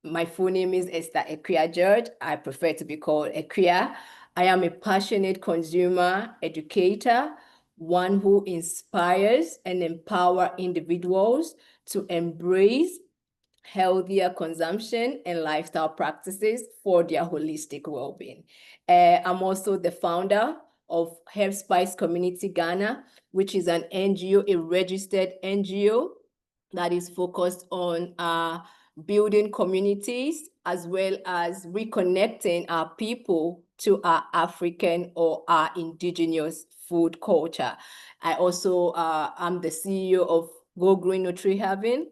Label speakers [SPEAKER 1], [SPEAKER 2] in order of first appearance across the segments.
[SPEAKER 1] My full name is Akua George. I prefer to be called Akua. I am a passionate consumer educator, one who inspires and empowers individuals to embrace healthier consumption and lifestyle practices for their holistic well-being. I'm also the founder of Herb Spice Community Ghana, which is an NGO, a registered NGO that is focused on building communities as well as reconnecting our people to our African or our indigenous food culture. I also am the CEO of Go Green Nutri Haven,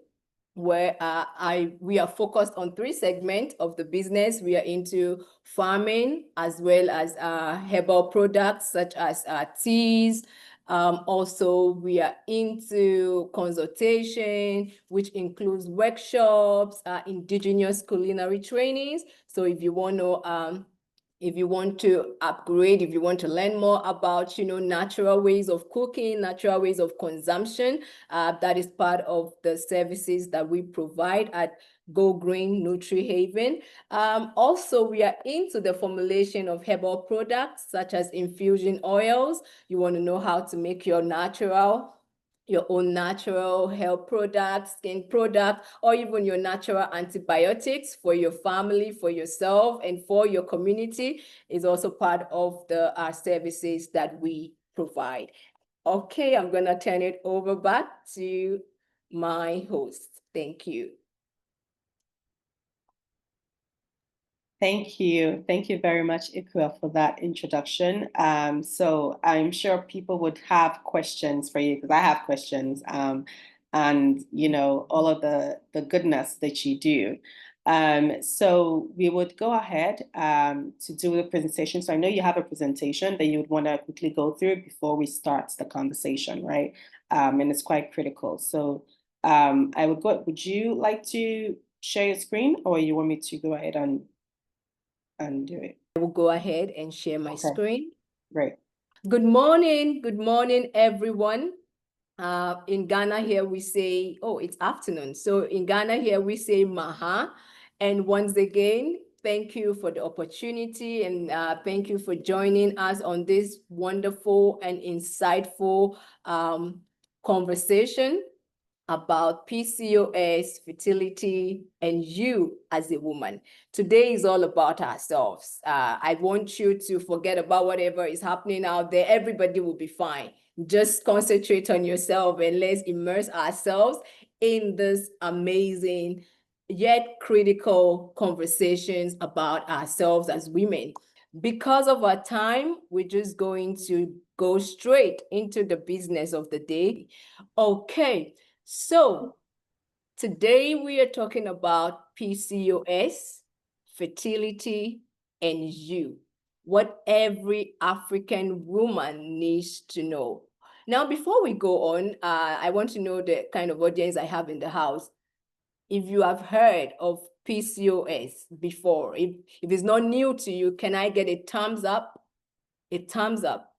[SPEAKER 1] where we are focused on 3 segments of the business. We are into farming as well as herbal products such as teas. Also, we are into consultation, which includes workshops, indigenous culinary trainings. So if you want to upgrade, if you want to learn more about, natural ways of cooking, natural ways of consumption, that is part of the services that we provide at Go Green Nutri Haven. Also, we are into the formulation of herbal products such as infusion oils. You want to know how to make your own natural health products, skin products, or even your natural antibiotics for your family, for yourself, and for your community is also part of the services that we provide. Okay, I'm going to turn it over back to my host. Thank you.
[SPEAKER 2] Thank you. Thank you very much, Akua, for that introduction. So I'm sure people would have questions for you because I have questions, and all of the goodness that you do. So we would go ahead to do the presentation. So I know you have a presentation that you would want to quickly go through before we start the conversation, right? And it's quite critical. So would you like to share your screen, or you want me to go ahead and do it?
[SPEAKER 1] I will go ahead and share my screen.
[SPEAKER 2] Great.
[SPEAKER 1] Good morning, everyone. In Ghana here, we say, it's afternoon. So in Ghana here, we say maha. And once again, thank you for the opportunity and thank you for joining us on this wonderful and insightful conversation about PCOS, fertility, and you as a woman. Today is all about ourselves. I want you to forget about whatever is happening out there. Everybody will be fine. Just concentrate on yourself and let's immerse ourselves in this amazing yet critical conversations about ourselves as women. Because of our time, we're just going to go straight into the business of the day. Okay. So today we are talking about PCOS, fertility, and you, what every African woman needs to know. Now, before we go on, I want to know the kind of audience I have in the house. If you have heard of PCOS before, if it's not new to you, can I get a thumbs up? A thumbs up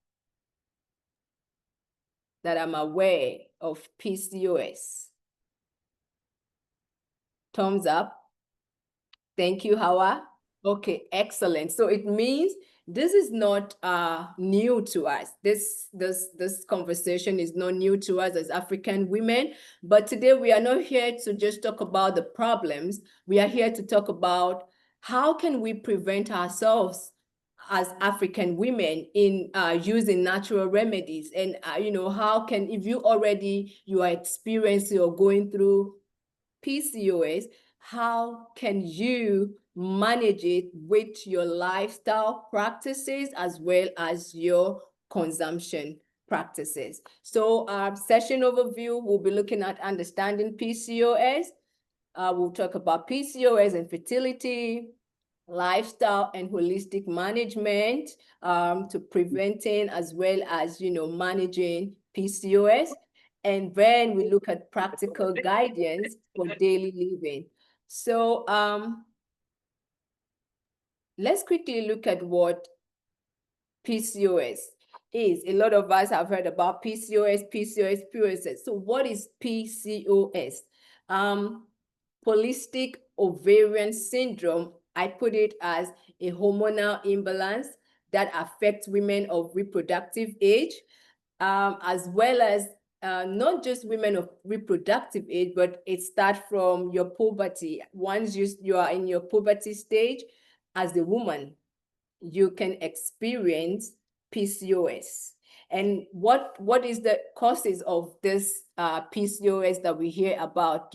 [SPEAKER 1] that I'm aware of PCOS. Thumbs up. Thank you, Hawa. Okay, excellent. So it means this is not new to us. This conversation is not new to us as African women. But today we are not here to just talk about the problems. We are here to talk about how can we prevent ourselves as African women in using natural remedies, and how can, if you are experiencing or going through PCOS, how can you manage it with your lifestyle practices as well as your consumption practices? So our session overview, we'll be looking at understanding PCOS. We'll talk about PCOS and fertility, lifestyle and holistic management to preventing as well as, managing PCOS. And then we look at practical guidance for daily living. So let's quickly look at what PCOS is. A lot of us have heard about PCOS. So what is PCOS? Polycystic ovarian syndrome, I put it as a hormonal imbalance that affects women of reproductive age, as well as not just women of reproductive age, but it starts from your puberty. Once you are in your puberty stage, as a woman, you can experience PCOS. And what is the causes of this PCOS that we hear about?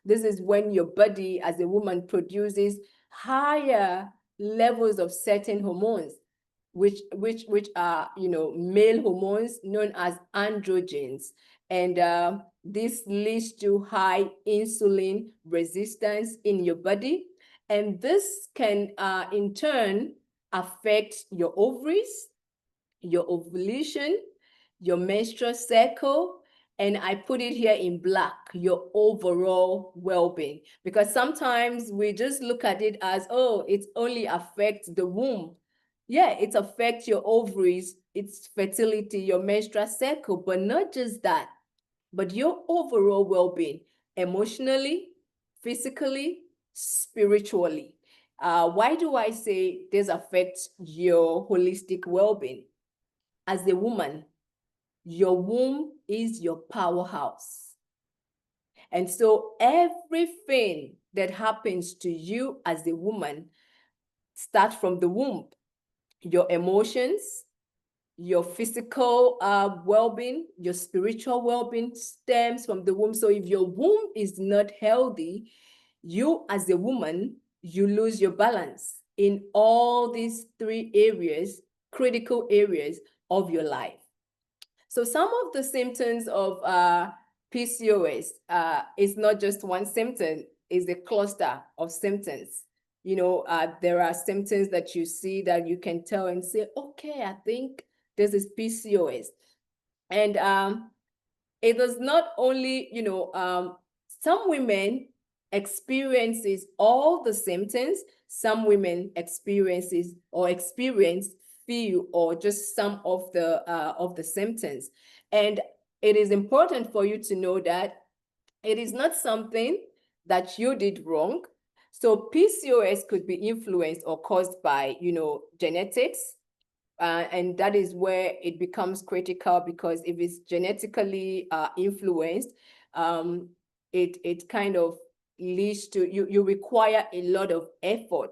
[SPEAKER 1] This is when your body as a woman produces higher levels of certain hormones, which are male hormones known as androgens. And this leads to high insulin resistance in your body. And this can in turn affect your ovaries, your ovulation, your menstrual cycle, and I put it here in black, your overall well-being. Because sometimes we just look at it as, oh, it only affects the womb. Yeah, it affects your ovaries, its fertility, your menstrual cycle, but not just that, but your overall well-being, emotionally, physically, spiritually. Why do I say this affects your holistic well-being? As a woman, your womb is your powerhouse. And so everything that happens to you as a woman starts from the womb. Your emotions, your physical well-being, your spiritual well-being stems from the womb. So if your womb is not healthy, you as a woman, you lose your balance in all these three areas, critical areas of your life. So some of the symptoms of PCOS is not just one symptom, it's a cluster of symptoms. There are symptoms that you see that you can tell and say, okay, I think this is PCOS. And it does not only, some women experiences all the symptoms, some women experience few or just some of the symptoms. And it is important for you to know that it is not something that you did wrong. So PCOS could be influenced or caused by, genetics. And that is where it becomes critical, because if it's genetically influenced, it kind of leads to, you require a lot of effort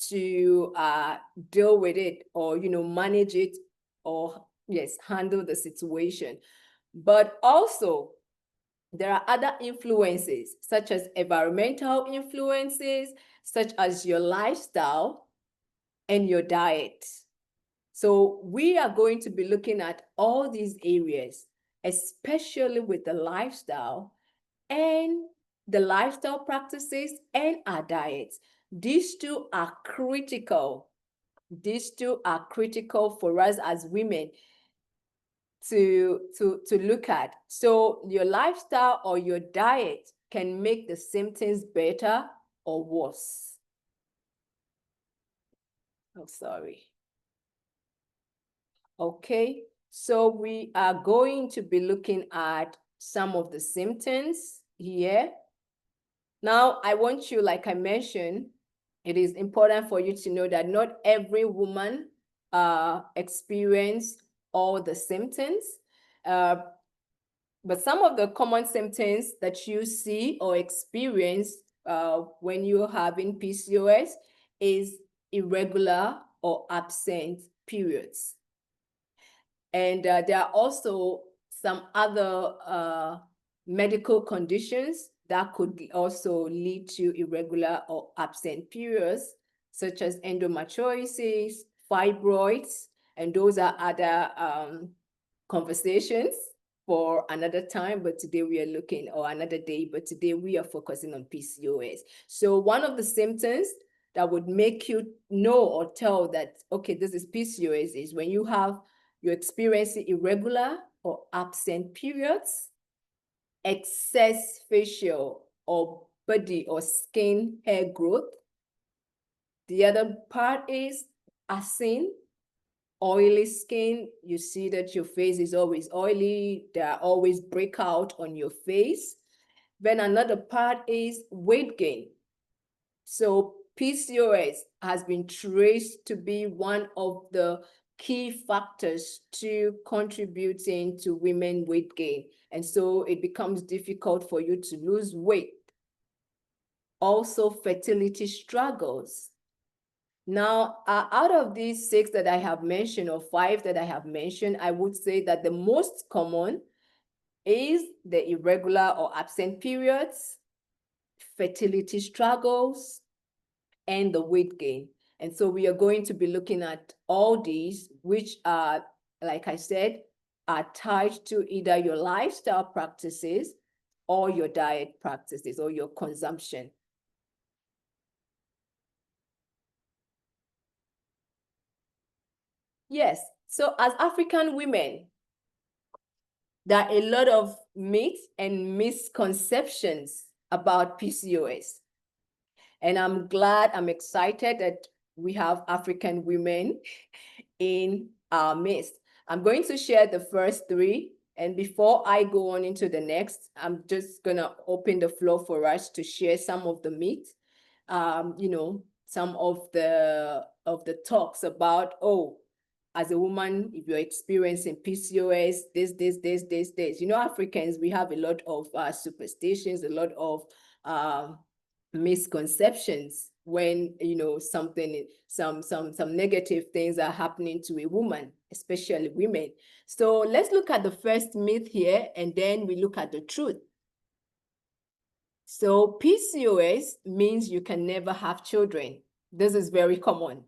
[SPEAKER 1] to deal with it, or manage it, or yes, handle the situation. But also there are other influences, such as environmental influences, such as your lifestyle and your diet. So we are going to be looking at all these areas, especially with the lifestyle and the lifestyle practices and our diets. These two are critical. These two are critical for us as women to look at. So your lifestyle or your diet can make the symptoms better or worse. Oh, sorry. Okay, so we are going to be looking at some of the symptoms here. Now, I want you, like I mentioned, it is important for you to know that not every woman experience all the symptoms. But some of the common symptoms that you see or experience when you're having PCOS is irregular or absent periods. And there are also some other medical conditions that could also lead to irregular or absent periods, such as endometriosis, fibroids, and those are other conversations for another time, but today we are looking, or another day, but today we are focusing on PCOS. So one of the symptoms that would make you know or tell that, okay, this is PCOS, is when you're experiencing irregular or absent periods, excess facial or body or skin hair growth. The other part is acne, oily skin. You see that your face is always oily. There are always breakout on your face. Then another part is weight gain. So PCOS has been traced to be one of the key factors to contributing to women weight gain. And so it becomes difficult for you to lose weight. Also, fertility struggles. Now, out of these 6 that I have mentioned, or 5 that I have mentioned, I would say that the most common is the irregular or absent periods, fertility struggles, and the weight gain. And so we are going to be looking at all these, which are, like I said, are tied to either your lifestyle practices or your diet practices or your consumption. Yes, so as African women, there are a lot of myths and misconceptions about PCOS. And I'm excited that we have African women in our midst. I'm going to share the first 3. And before I go on into the next, I'm just going to open the floor for us to share some of the myths, some of the talks about, oh, as a woman, if you're experiencing PCOS, this. Africans, we have a lot of superstitions, a lot of misconceptions when some negative things are happening to a woman, especially women. So let's look at the first myth here, and then we look at the truth. So PCOS means you can never have children. This is very common,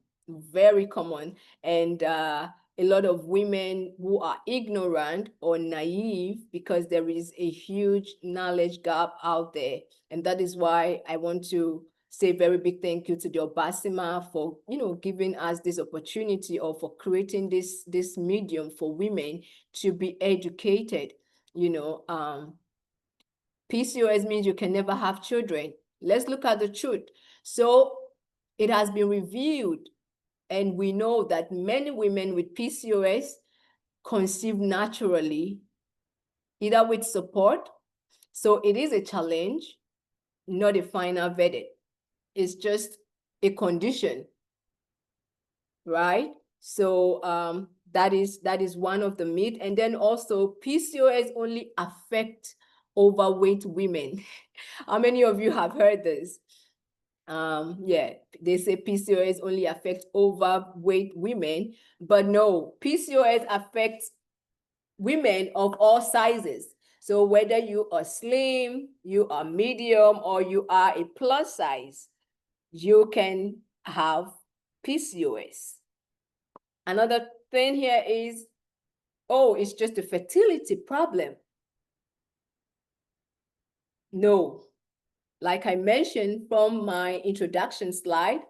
[SPEAKER 1] and a lot of women who are ignorant or naive, because there is a huge knowledge gap out there. And that is why I want to say a very big thank you to the Obaasema for giving us this opportunity, or for creating this medium for women to be educated. PCOS means you can never have children. Let's look at the truth. So it has been revealed, and we know that many women with PCOS conceive naturally, either with support. So it is a challenge, not a final verdict. It's just a condition, right? So that is one of the myths. And then also PCOS only affects overweight women. How many of you have heard this? Yeah, they say PCOS only affects overweight women, but no, PCOS affects women of all sizes. So whether you are slim, you are medium, or you are a plus size, you can have PCOS. Another thing here is, oh, it's just a fertility problem. No, like I mentioned from my introduction slide,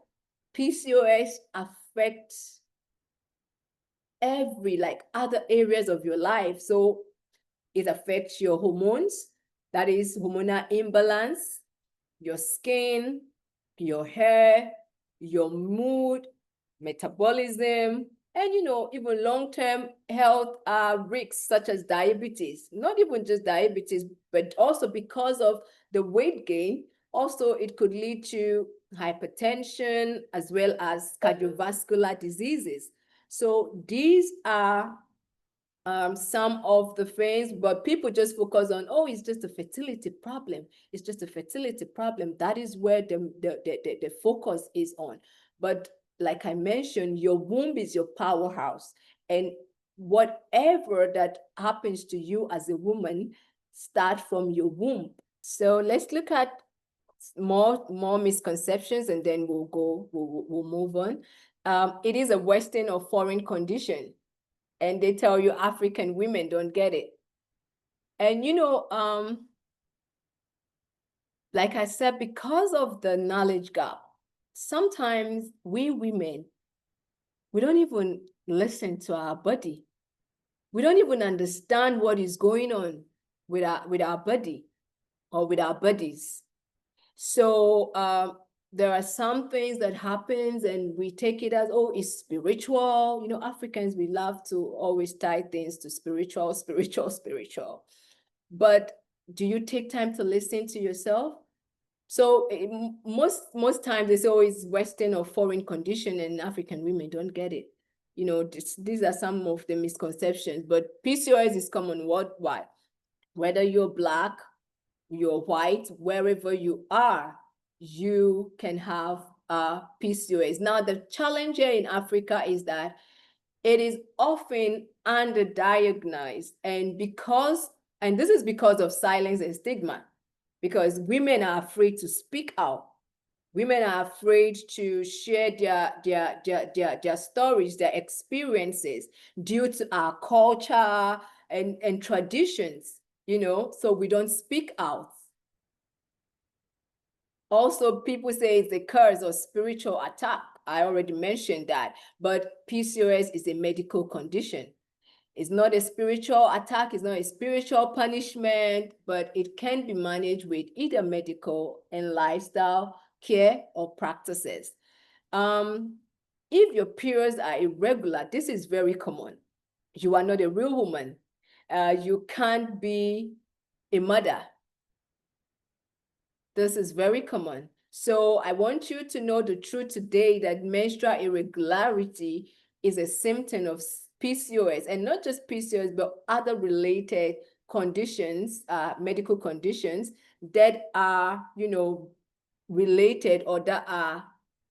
[SPEAKER 1] PCOS affects like other areas of your life. So it affects your hormones, that is hormonal imbalance, your skin, your hair, your mood, metabolism, and even long-term health risks such as diabetes. Not even just diabetes, but also because of the weight gain, also it could lead to hypertension as well as cardiovascular diseases. So these are some of the things, but people just focus on, oh, it's just a fertility problem. It's just a fertility problem. That is where the focus is on. But like I mentioned, your womb is your powerhouse. And whatever that happens to you as a woman, start from your womb. So let's look at more misconceptions, and then we'll move on. It is a Western or foreign condition, and they tell you African women don't get it. And like I said, because of the knowledge gap, sometimes we women, we don't even listen to our body. We don't even understand what is going on with our body or with our bodies. So there are some things that happens and we take it as, oh, it's spiritual. Africans, we love to always tie things to spiritual. But do you take time to listen to yourself? So most times they say, oh, it's Western or foreign condition, and African women don't get it. You know, these are some of the misconceptions, but PCOS is common worldwide. Whether you're Black, you're white, wherever you are, you can have PCOS. Now, the challenge here in Africa is that it is often underdiagnosed, and this is because of silence and stigma, because women are afraid to speak out. Women are afraid to share their stories, their experiences, due to our culture and traditions, you know, so we don't speak out. Also, people say it's a curse or spiritual attack. I already mentioned that, but PCOS is a medical condition. It's not a spiritual attack, it's not a spiritual punishment, but it can be managed with either medical and lifestyle care or practices. If your periods are irregular, this is very common. You are not a real woman. You can't be a mother. This is very common. So I want you to know the truth today, that menstrual irregularity is a symptom of PCOS, and not just PCOS, but other related conditions, medical conditions that are, you know, related or that are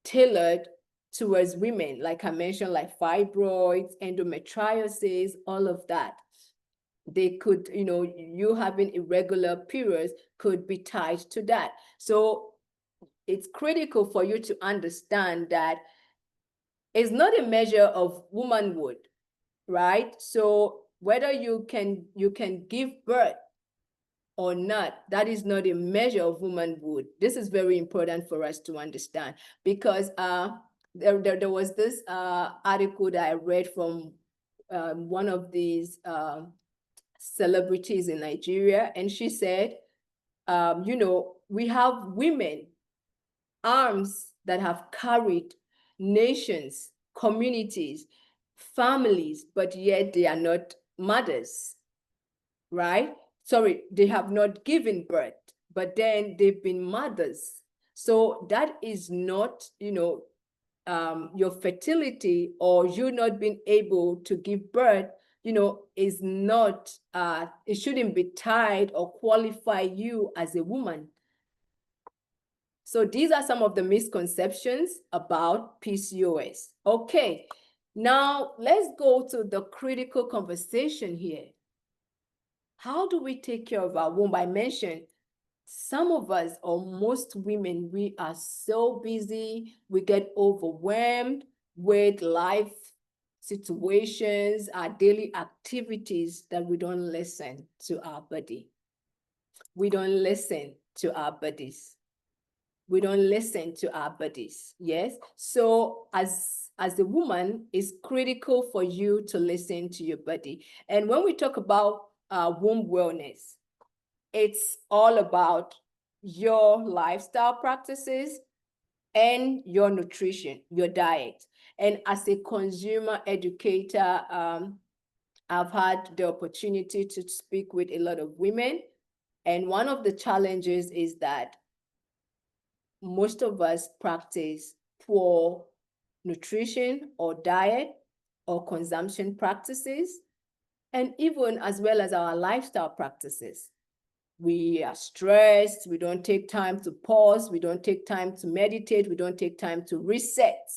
[SPEAKER 1] tailored towards women, like I mentioned, like fibroids, endometriosis, all of that. They could, you know, you having irregular periods could be tied to that. So it's critical for you to understand that it's not a measure of womanhood, right? So whether you can give birth or not, that is not a measure of womanhood. This is very important for us to understand, because there was this article that I read from one of these celebrities in Nigeria, and she said, you know, we have women, arms that have carried nations, communities, families, but yet they are not mothers, right? Sorry, they have not given birth, but then they've been mothers. So that is not, you know, your fertility or you not being able to give birth, you know, is not, it shouldn't be tied or qualify you as a woman. So these are some of the misconceptions about PCOS. Okay, now let's go to the critical conversation here. How do we take care of our womb? I mentioned some of us, or most women, we are so busy, we get overwhelmed with life situations, our daily activities, that we don't listen to our body. We don't listen to our bodies. We don't listen to our bodies. Yes. So as a woman, it's critical for you to listen to your body. And when we talk about womb wellness, it's all about your lifestyle practices and your nutrition, your diet. And as a consumer educator, I've had the opportunity to speak with a lot of women. And one of the challenges is that most of us practice poor nutrition or diet or consumption practices, and even as well as our lifestyle practices. We are stressed, we don't take time to pause, we don't take time to meditate, we don't take time to reset.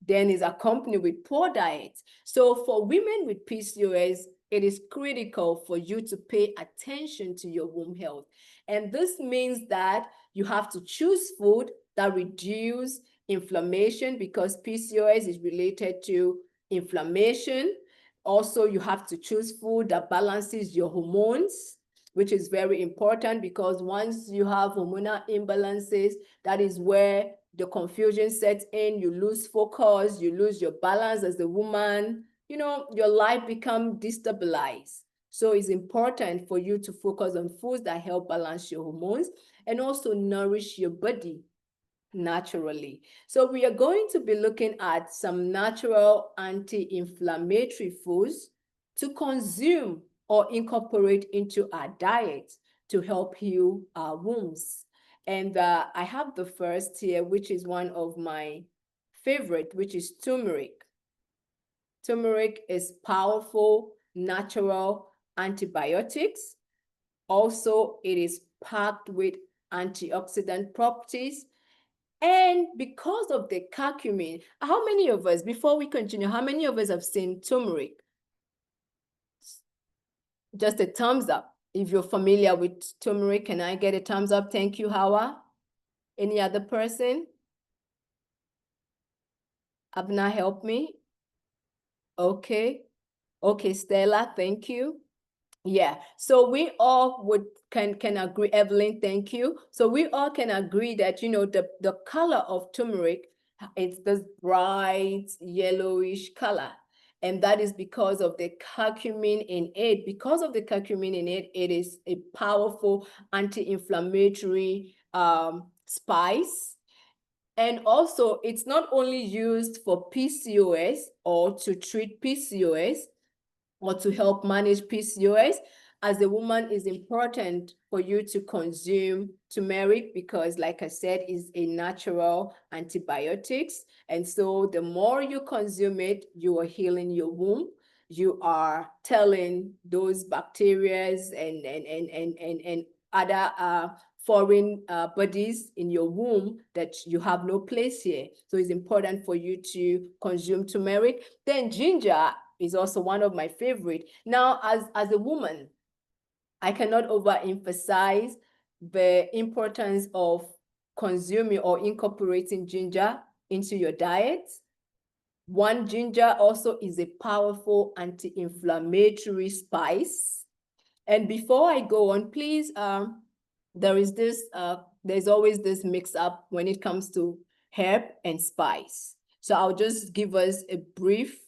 [SPEAKER 1] Then is accompanied with poor diet. So for women with PCOS, it is critical for you to pay attention to your womb health. And this means that you have to choose food that reduce inflammation, because PCOS is related to inflammation. Also, you have to choose food that balances your hormones, which is very important, because once you have hormonal imbalances, that is where the confusion sets in, you lose focus, you lose your balance as a woman, you know, your life becomes destabilized. So it's important for you to focus on foods that help balance your hormones and also nourish your body naturally. So we are going to be looking at some natural anti-inflammatory foods to consume or incorporate into our diet to help heal our wounds. And I have the first here, which is one of my favorite, which is turmeric. Turmeric is powerful, natural antibiotics. Also, it is packed with antioxidant properties. And because of the curcumin, how many of us, before we continue, how many of us have seen turmeric? Just a thumbs up. If you're familiar with turmeric, can I get a thumbs up? Thank you, Hawa. Any other person? Abena, help me. Okay. Okay, Stella, thank you. Yeah, so we all can agree, Evelyn, thank you. So we all can agree that, you know, the color of turmeric, it's this bright yellowish color. And that is because of the curcumin in it. Because of the curcumin in it, it is a powerful anti-inflammatory spice. And also, it's not only used for PCOS or to treat PCOS, or to help manage PCOS. As a woman, it's important for you to consume turmeric because, like I said, is a natural antibiotics. And so the more you consume it, you are healing your womb. You are telling those bacteria and other foreign bodies in your womb that you have no place here. So it's important for you to consume turmeric. Then ginger is also one of my favorite. Now, as a woman, I cannot overemphasize the importance of consuming or incorporating ginger into your diet. One, ginger also is a powerful anti-inflammatory spice. And before I go on, please, there's always this mix up when it comes to herb and spice. So I'll just give us a brief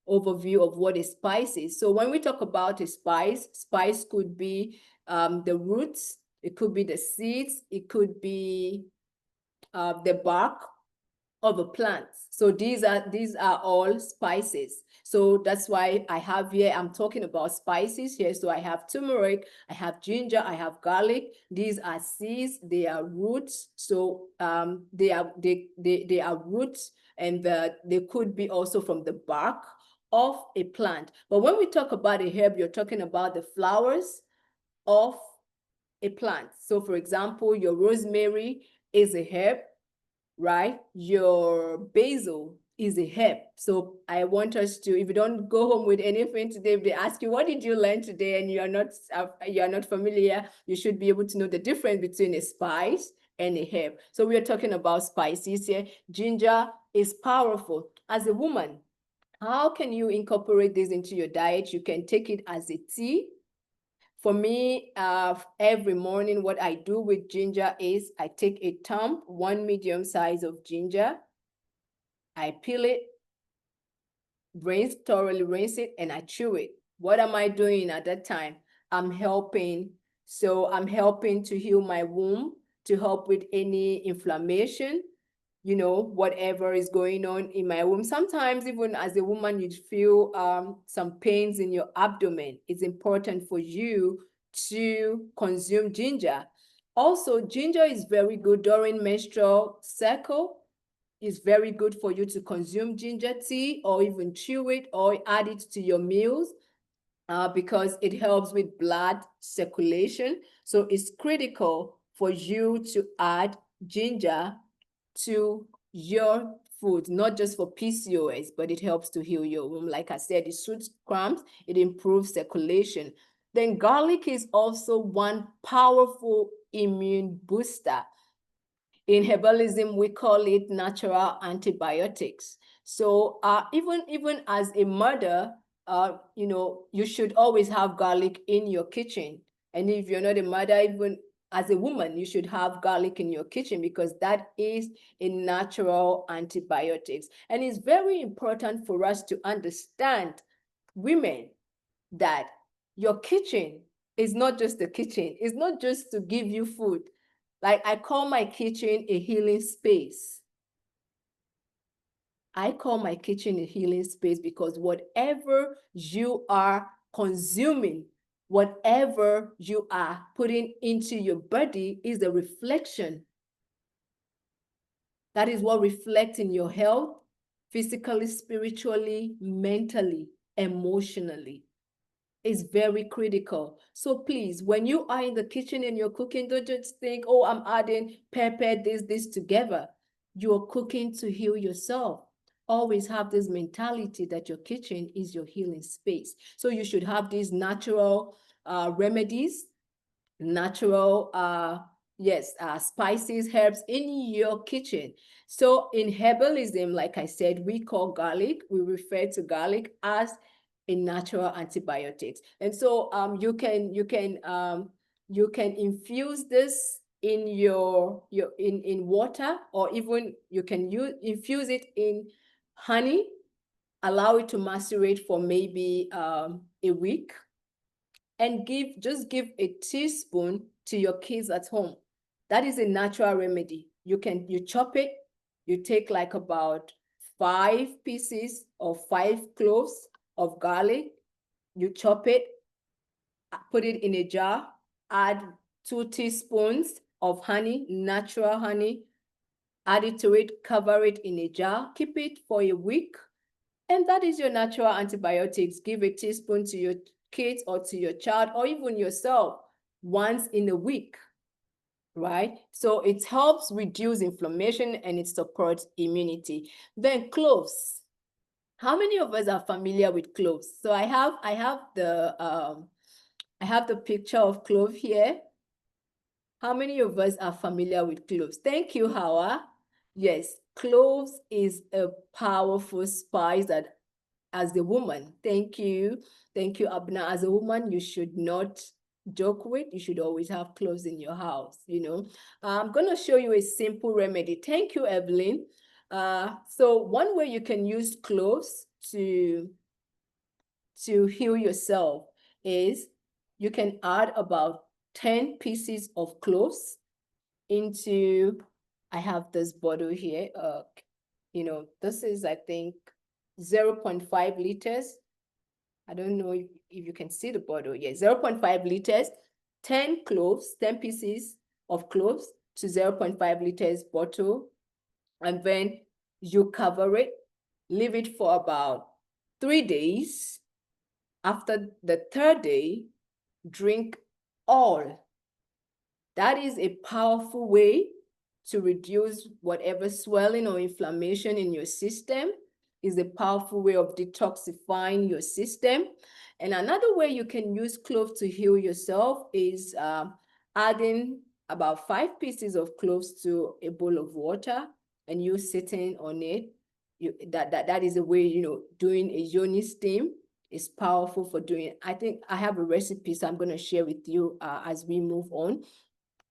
[SPEAKER 1] overview of what a spice is. So when we talk about a spice, spice could be the roots, it could be the seeds, it could be the bark of a plant. So these are all spices. So that's why I have here, I'm talking about spices here. So I have turmeric, I have ginger, I have garlic. These are seeds, they are roots. So they are roots, and they could be also from the bark of a plant. But when we talk about a herb, you're talking about the flowers of a plant. So for example, your rosemary is a herb, right? Your basil is a herb. So I want us to, if you don't go home with anything today, if they ask you, what did you learn today? And you are not familiar, you should be able to know the difference between a spice and a herb. So we are talking about spices here. Ginger is powerful. As a woman, how can you incorporate this into your diet? You can take it as a tea. For me, every morning, what I do with ginger is I take a thumb, one medium size of ginger, I peel it, thoroughly rinse it, and I chew it. What am I doing at that time? I'm helping. So I'm helping to heal my womb, to help with any inflammation, you know, whatever is going on in my womb. Sometimes even as a woman, you feel some pains in your abdomen. It's important for you to consume ginger. Also, ginger is very good during menstrual cycle. It's very good for you to consume ginger tea or even chew it or add it to your meals because it helps with blood circulation. So it's critical for you to add ginger to your food, not just for PCOS, but it helps to heal your womb. Like I said, it soothes cramps, it improves circulation. Then garlic is also one powerful immune booster. In herbalism, we call it natural antibiotics. So even as a mother, you know, you should always have garlic in your kitchen. And if you're not a mother, even as a woman, you should have garlic in your kitchen because that is a natural antibiotics. And it's very important for us to understand, women, that your kitchen is not just a kitchen. It's not just to give you food. Like I call my kitchen a healing space. I call my kitchen a healing space because whatever you are consuming whatever you are putting into your body is a reflection. That is what reflects in your health, physically, spiritually, mentally, emotionally. Is very critical. So please, when you are in the kitchen and you're cooking, don't just think, oh, I'm adding pepper, this together. You're cooking to heal yourself. Always have this mentality that your kitchen is your healing space. So you should have these natural remedies, natural spices, herbs in your kitchen. So in herbalism, like I said, we call garlic, we refer to garlic as a natural antibiotics. And so you can infuse this in your in water, or even you can infuse it in honey, allow it to macerate for maybe a week, and just give a teaspoon to your kids at home. That is a natural remedy. You chop it, you take like about 5 pieces or 5 cloves of garlic, you chop it, put it in a jar, add 2 teaspoons of honey, natural honey, add it to it, cover it in a jar, keep it for a week, and that is your natural antibiotics. Give a teaspoon to your kids or to your child or even yourself once in a week, right? So it helps reduce inflammation and it supports immunity. Then cloves. How many of us are familiar with cloves? So I have the picture of clove here. How many of us are familiar with cloves? Thank you, Hawa. Yes, cloves is a powerful spice that, as a woman, thank you, Abena. As a woman, you should not joke with. You should always have cloves in your house. I'm going to show you a simple remedy. Thank you, Evelyn. So one way you can use cloves to heal yourself is you can add about 10 pieces of cloves into, I have this bottle here. This is, I think, 0.5 liters. I don't know if you can see the bottle. Yeah, 0.5 liters, 10 cloves, 10 pieces of cloves to 0.5 liters bottle. And then you cover it, leave it for about 3 days. After the 3rd day, drink all. That is a powerful way to reduce whatever swelling or inflammation in your system. Is a powerful way of detoxifying your system. And another way you can use clove to heal yourself is adding about 5 pieces of cloves to a bowl of water and you sitting on it. That is a way, doing a yoni steam is powerful for doing it. I think I have a recipe, so I'm going to share with you as we move on.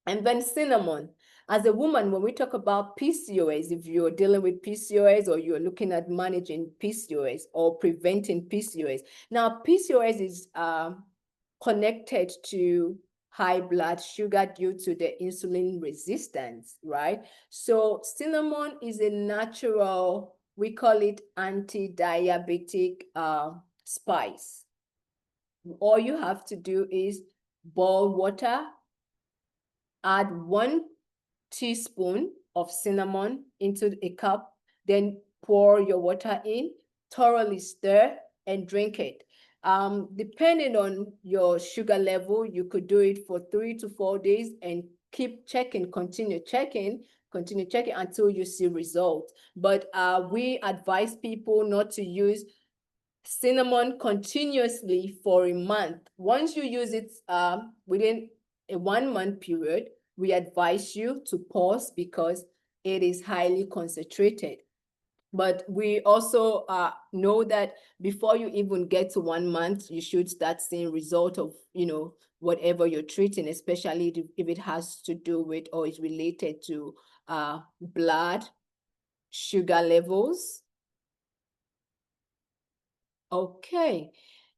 [SPEAKER 1] And then cinnamon. As a woman, when we talk about PCOS, if you're dealing with PCOS or you're looking at managing PCOS or preventing PCOS. Now, PCOS is connected to high blood sugar due to the insulin resistance, right? So cinnamon is a natural, we call it anti-diabetic spice. All you have to do is boil water, add 1 teaspoon of cinnamon into a cup, then pour your water in, thoroughly stir, and drink it. Depending on your sugar level, you could do it for 3 to 4 days and keep checking, continue checking until you see results. But we advise people not to use cinnamon continuously for a month. Once you use it within a 1-month period, we advise you to pause because it is highly concentrated. But we also know that before you even get to 1 month, you should start seeing result of, whatever you're treating, especially if it has to do with or is related to blood sugar levels. Okay.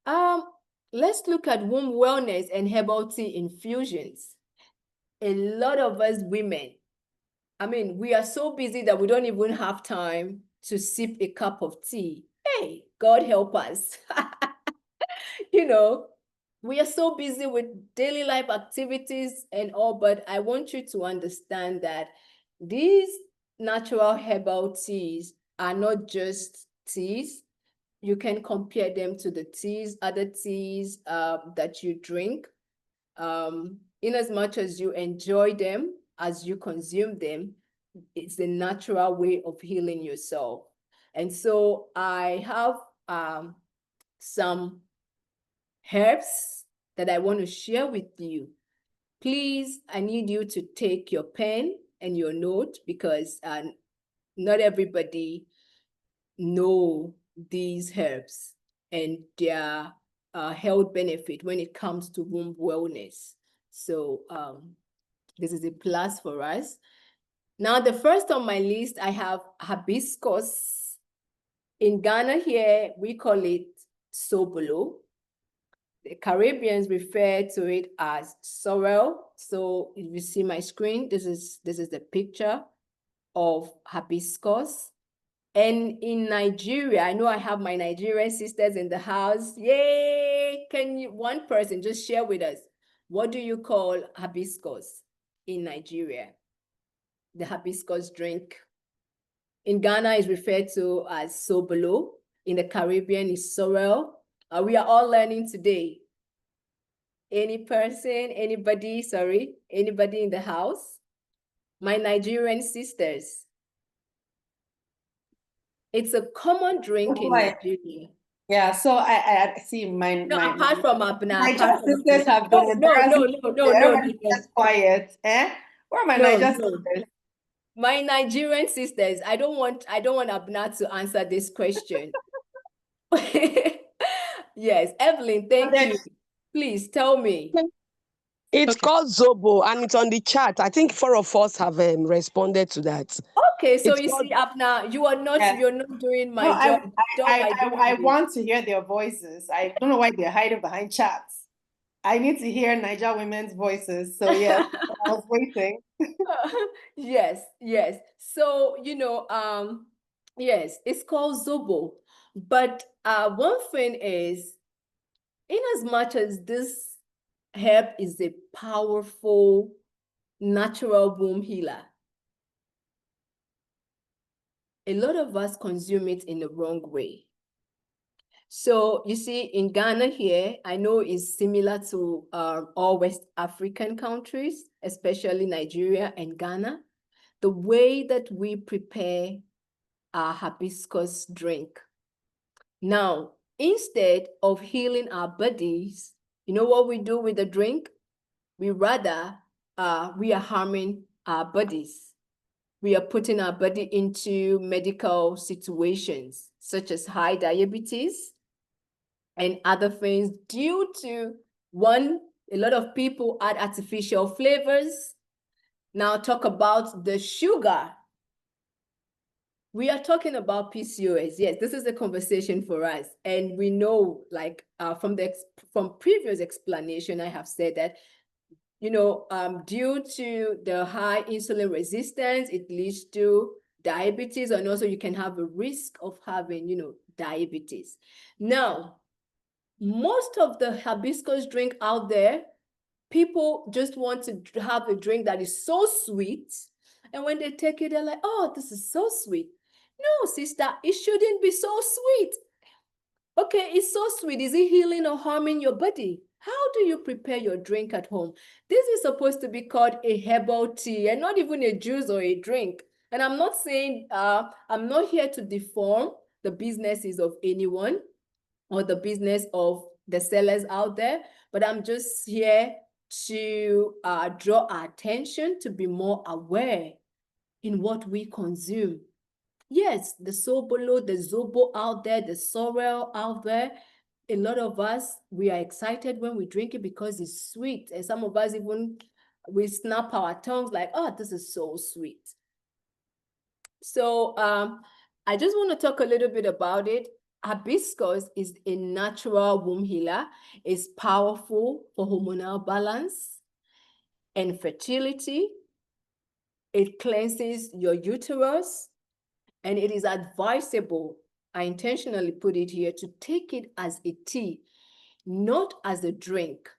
[SPEAKER 1] Let's look at womb wellness and herbal tea infusions. A lot of us women, we are so busy that we don't even have time to sip a cup of tea. Hey, God help us. we are so busy with daily life activities and all, but I want you to understand that these natural herbal teas are not just teas. You can compare them to the teas, other teas that you drink. In as much as you enjoy them, as you consume them, it's a natural way of healing yourself. And so I have some herbs that I want to share with you. Please, I need you to take your pen and your note, because not everybody know these herbs and their health benefit when it comes to womb wellness. So this is a plus for us. Now, the first on my list, I have hibiscus. In Ghana here, we call it sobolo. The Caribbeans refer to it as sorrel. So if you see my screen, this is the picture of hibiscus. And in Nigeria, I know I have my Nigerian sisters in the house. Yay! Can you, one person just share with us, what do you call hibiscus in Nigeria? The hibiscus drink. In Ghana is referred to as sobolo. In the Caribbean is sorrel. We are all learning today. Any person, anybody in the house? My Nigerian sisters. It's a common drink in Nigeria.
[SPEAKER 2] Yeah, so I see
[SPEAKER 1] Apart from Abena,
[SPEAKER 2] my sisters have been embarrassing.
[SPEAKER 1] no.
[SPEAKER 2] Just quiet. Where are my
[SPEAKER 1] No.
[SPEAKER 2] sisters?
[SPEAKER 1] My Nigerian sisters, I don't want Abena to answer this question. Yes, Evelyn, thank you. Please tell me.
[SPEAKER 3] It's called Zobo, and it's on the chat. I think 4 of us have responded to that.
[SPEAKER 1] Okay, so you see, Abena, you're not doing my job.
[SPEAKER 2] I want to hear their voices. I don't know why they're hiding behind chats. I need to hear Niger women's voices. So yes, I was waiting.
[SPEAKER 1] Yes. So, yes, it's called Zobo. But one thing is, in as much as this herb is a powerful natural womb healer, a lot of us consume it in the wrong way. So you see, in Ghana here, I know it's similar to all West African countries, especially Nigeria and Ghana. The way that we prepare our hibiscus drink. Now, instead of healing our bodies, you know what we do with the drink? We are harming our bodies. We are putting our body into medical situations, such as high diabetes and other things, due to, one, a lot of people add artificial flavors. Now talk about the sugar. We are talking about PCOS. Yes, this is a conversation for us. And we know, like from previous explanation, I have said that, due to the high insulin resistance, it leads to diabetes, and also you can have a risk of having, diabetes. Now, most of the hibiscus drink out there, people just want to have a drink that is so sweet. And when they take it, they're like, oh, this is so sweet. No, sister, it shouldn't be so sweet. Okay, it's so sweet. Is it healing or harming your body? How do you prepare your drink at home? This is supposed to be called a herbal tea and not even a juice or a drink. And I'm not saying, I'm not here to deform the businesses of anyone or the business of the sellers out there, but I'm just here to draw our attention to be more aware in what we consume. Yes, the sobolo, the zobo out there, the sorrel out there, a lot of us, we are excited when we drink it because it's sweet. And some of us even, we snap our tongues like, oh, this is so sweet. So I just want to talk a little bit about it. Hibiscus is a natural womb healer. It's powerful for hormonal balance and fertility. It cleanses your uterus, and it is advisable, I intentionally put it here, to take it as a tea. not as a drink.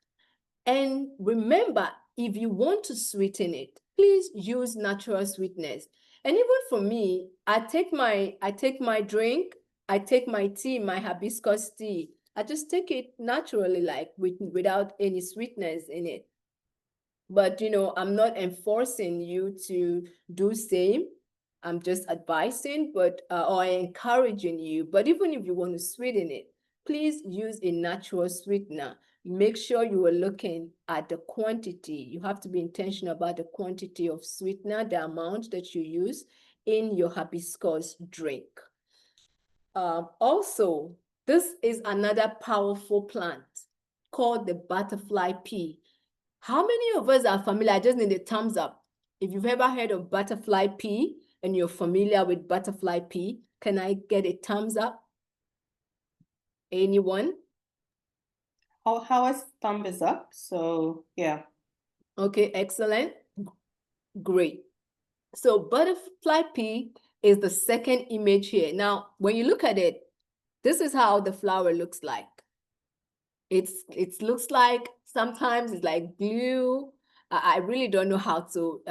[SPEAKER 1] And remember, if you want to sweeten it, please use natural sweetness. And even for me, I take my drink, I take my tea, my hibiscus tea. I just take it naturally, like without any sweetness in it. But I'm not enforcing you to do same. I'm just advising, but or encouraging you. But even if you want to sweeten it, please use a natural sweetener. Make sure you are looking at the quantity. You have to be intentional about the quantity of sweetener, the amount that you use in your hibiscus drink. Also, this is another powerful plant called the butterfly pea. How many of us are familiar? I just need a thumbs up. If you've ever heard of butterfly pea and you're familiar with butterfly pea, can I get a thumbs up? Anyone?
[SPEAKER 2] How is thumb is up? So yeah.
[SPEAKER 1] Okay, excellent. Great. So butterfly pea is the second image here. Now, when you look at it, this is how the flower looks like. It looks like sometimes it's like blue. I really don't know how to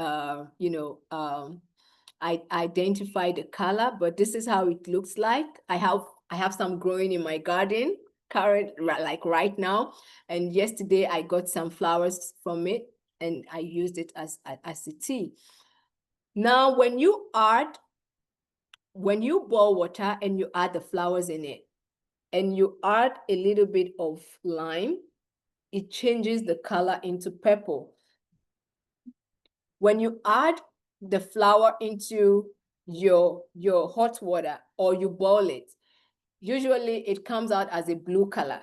[SPEAKER 1] I identify the color, but this is how it looks like. I have some growing in my garden like right now, and yesterday I got some flowers from it and I used it as a tea. Now when you boil water and you add the flowers in it and you add a little bit of lime, it changes the color into purple. When you add the flour into your hot water or you boil it, usually it comes out as a blue color.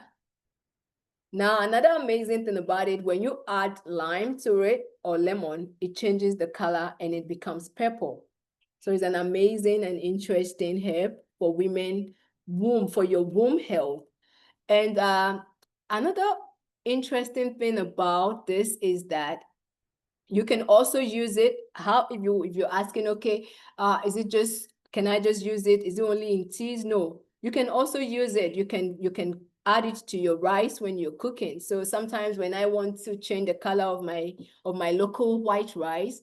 [SPEAKER 1] Now, another amazing thing about it, when you add lime to it or lemon, it changes the color and it becomes purple. So it's an amazing and interesting herb for women, for your womb health. And another interesting thing about this is that you can also use it. If you're asking, okay, can I just use it? Is it only in teas? No, you can also use it. You can add it to your rice when you're cooking. So sometimes when I want to change the color of my local white rice,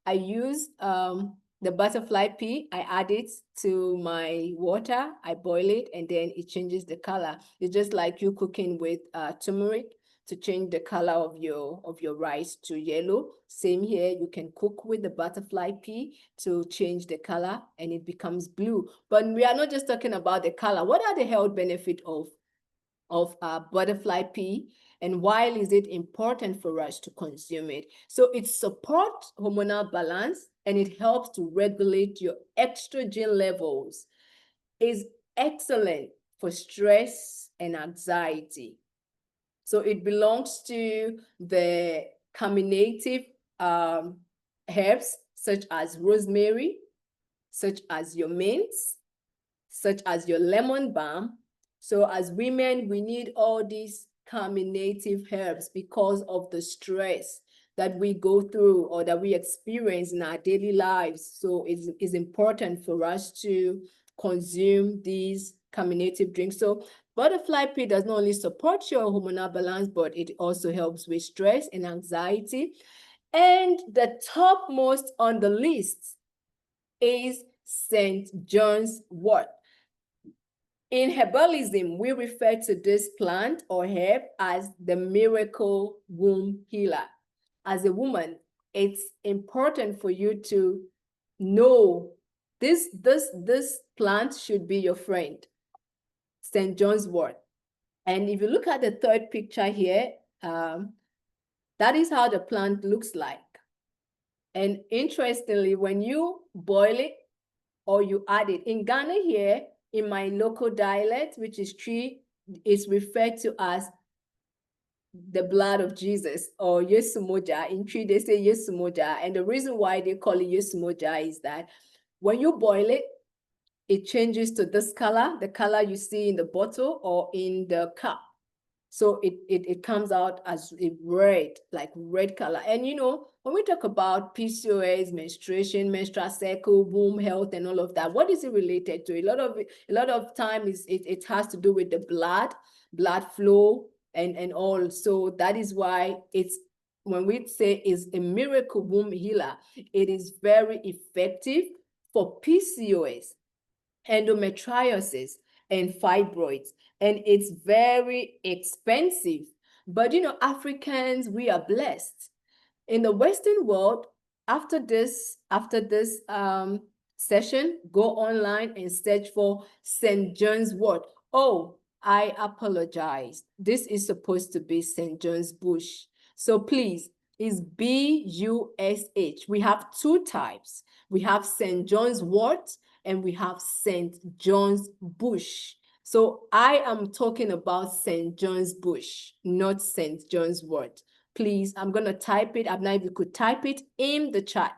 [SPEAKER 1] I use the butterfly pea. I add it to my water, I boil it, and then it changes the color. It's just like you cooking with turmeric to change the color of your rice to yellow. Same here, you can cook with the butterfly pea to change the color and it becomes blue. But we are not just talking about the color. What are the health benefits of butterfly pea, and why is it important for us to consume it? So it supports hormonal balance and it helps to regulate your estrogen levels. It's excellent for stress and anxiety. So it belongs to the carminative herbs such as rosemary, such as your mint, such as your lemon balm. So as women, we need all these carminative herbs because of the stress that we go through or that we experience in our daily lives. So it's important for us to consume these carminative drinks. So butterfly pea does not only support your hormonal balance, but it also helps with stress and anxiety. And the topmost on the list is St. John's wort. In herbalism, we refer to this plant or herb as the miracle womb healer. As a woman, it's important for you to know this plant should be your friend, St. John's wort. And if you look at the third picture here, that is how the plant looks like. And interestingly, when you boil it or you add it, in Ghana here, in my local dialect, which is Tree, is referred to as the blood of Jesus or Yesu Moja. In Tree, they say Yesu Moja. And the reason why they call it Yesu Moja is that when you boil it, it changes to this color, the color you see in the bottle or in the cup. So it comes out as a red, like red color. And when we talk about PCOS, menstruation, menstrual cycle, womb health, and all of that, what is it related to? A lot of time it has to do with the blood flow and all. So that is why it's, when we say it's a miracle womb healer, it is very effective for PCOS, endometriosis, and fibroids. And it's very expensive. But you know, Africans, we are blessed. In the Western world, after this session, go online and search for St. John's wort. Oh, I apologize. This is supposed to be St. John's bush. So please, it's B-U-S-H. We have two types. We have St. John's wort and we have St. John's bush. So I am talking about St. John's bush, not St. John's wort. Please, I'm going to type it. Abena, if you could type it in the chat.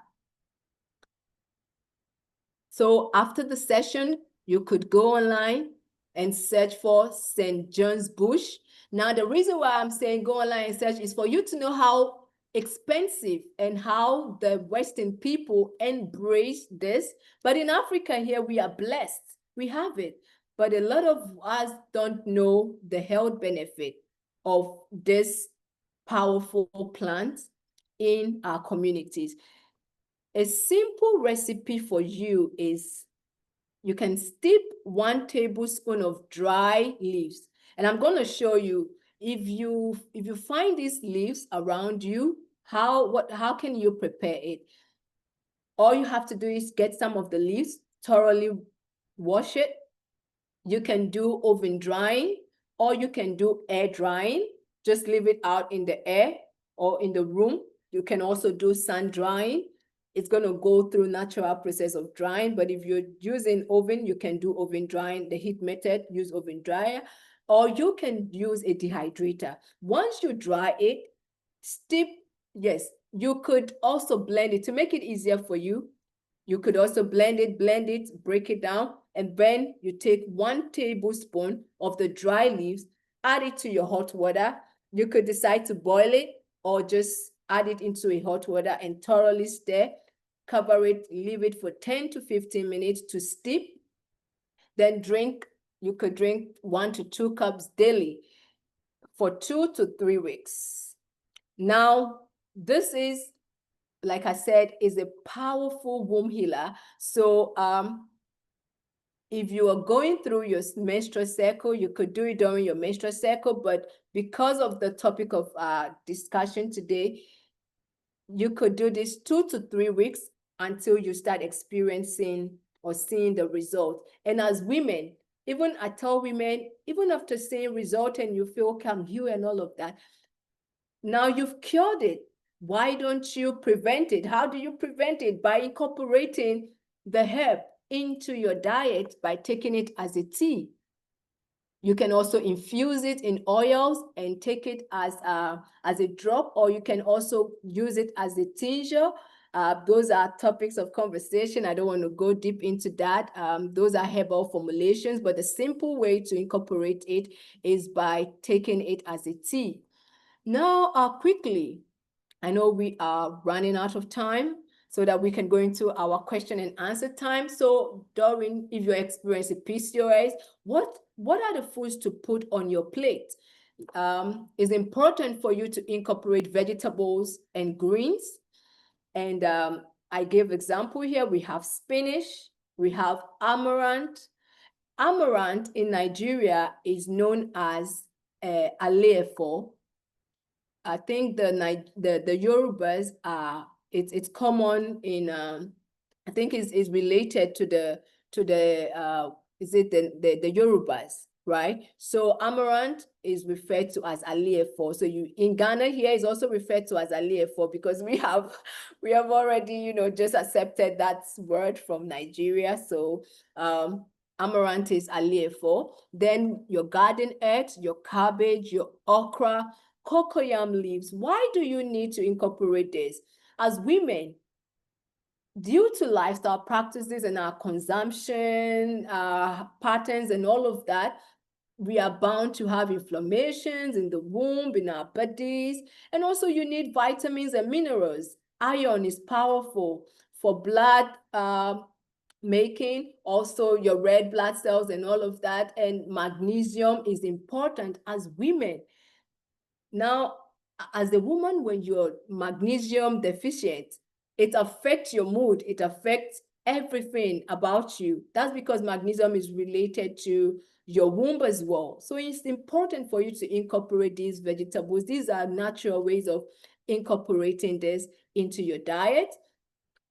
[SPEAKER 1] So after the session, you could go online and search for St. John's bush. Now, the reason why I'm saying go online and search is for you to know how expensive and how the Western people embrace this. But in Africa here, we are blessed. We have it. But a lot of us don't know the health benefit of this powerful plants in our communities. A simple recipe for you is you can steep 1 tablespoon of dry leaves. And I'm going to show you, if you find these leaves around you, how can you prepare it? All you have to do is get some of the leaves, thoroughly wash it. You can do oven drying, or you can do air drying. Just leave it out in the air or in the room. You can also do sun drying. It's going to go through natural process of drying, but if you're using oven, you can do oven drying, the heat method, use oven dryer, or you can use a dehydrator. Once you dry it, steep, yes, you could also blend it to make it easier for you. You could also blend it, break it down, and then you take 1 tablespoon of the dry leaves, add it to your hot water. You could decide to boil it or just add it into a hot water and thoroughly stir, cover it, leave it for 10 to 15 minutes to steep. Then drink. You could drink 1 to 2 cups daily for 2 to 3 weeks. Now, this is, like I said, is a powerful womb healer. So if you are going through your menstrual cycle, you could do it during your menstrual cycle, but because of the topic of discussion today, you could do this 2 to 3 weeks until you start experiencing or seeing the result. And as women, even I tell women, even after seeing result and you feel okay, I'm healed and all of that, now you've cured it. Why don't you prevent it? How do you prevent it? By incorporating the herb into your diet, by taking it as a tea. You can also infuse it in oils and take it as a drop, or you can also use it as a tincture. Those are topics of conversation. I don't want to go deep into that. Those are herbal formulations, but the simple way to incorporate it is by taking it as a tea. Now, quickly, I know we are running out of time so that we can go into our question and answer time. So, Doreen, if you're experiencing PCOS, what are the foods to put on your plate? It's important for you to incorporate vegetables and greens. And I give example here. We have spinach, we have amaranth. Amaranth in Nigeria is known as alefo. I think the Yorubas are, it's common in I think is related to the is it the Yorubas, right? So amaranth is referred to as alefo. So you in Ghana here is also referred to as alefo because we have already just accepted that word from Nigeria. So amaranth is alefo. Then your garden eggs, your cabbage, your okra, cocoyam leaves. Why do you need to incorporate this? As women, due to lifestyle practices and our consumption patterns and all of that, we are bound to have inflammations in the womb, in our bodies. And also you need vitamins and minerals. Iron is powerful for blood making, also your red blood cells and all of that. And magnesium is important as women. Now, as a woman, when you're magnesium deficient, it affects your mood. It affects everything about you. That's because magnesium is related to your womb as well. So it's important for you to incorporate these vegetables. These are natural ways of incorporating this into your diet.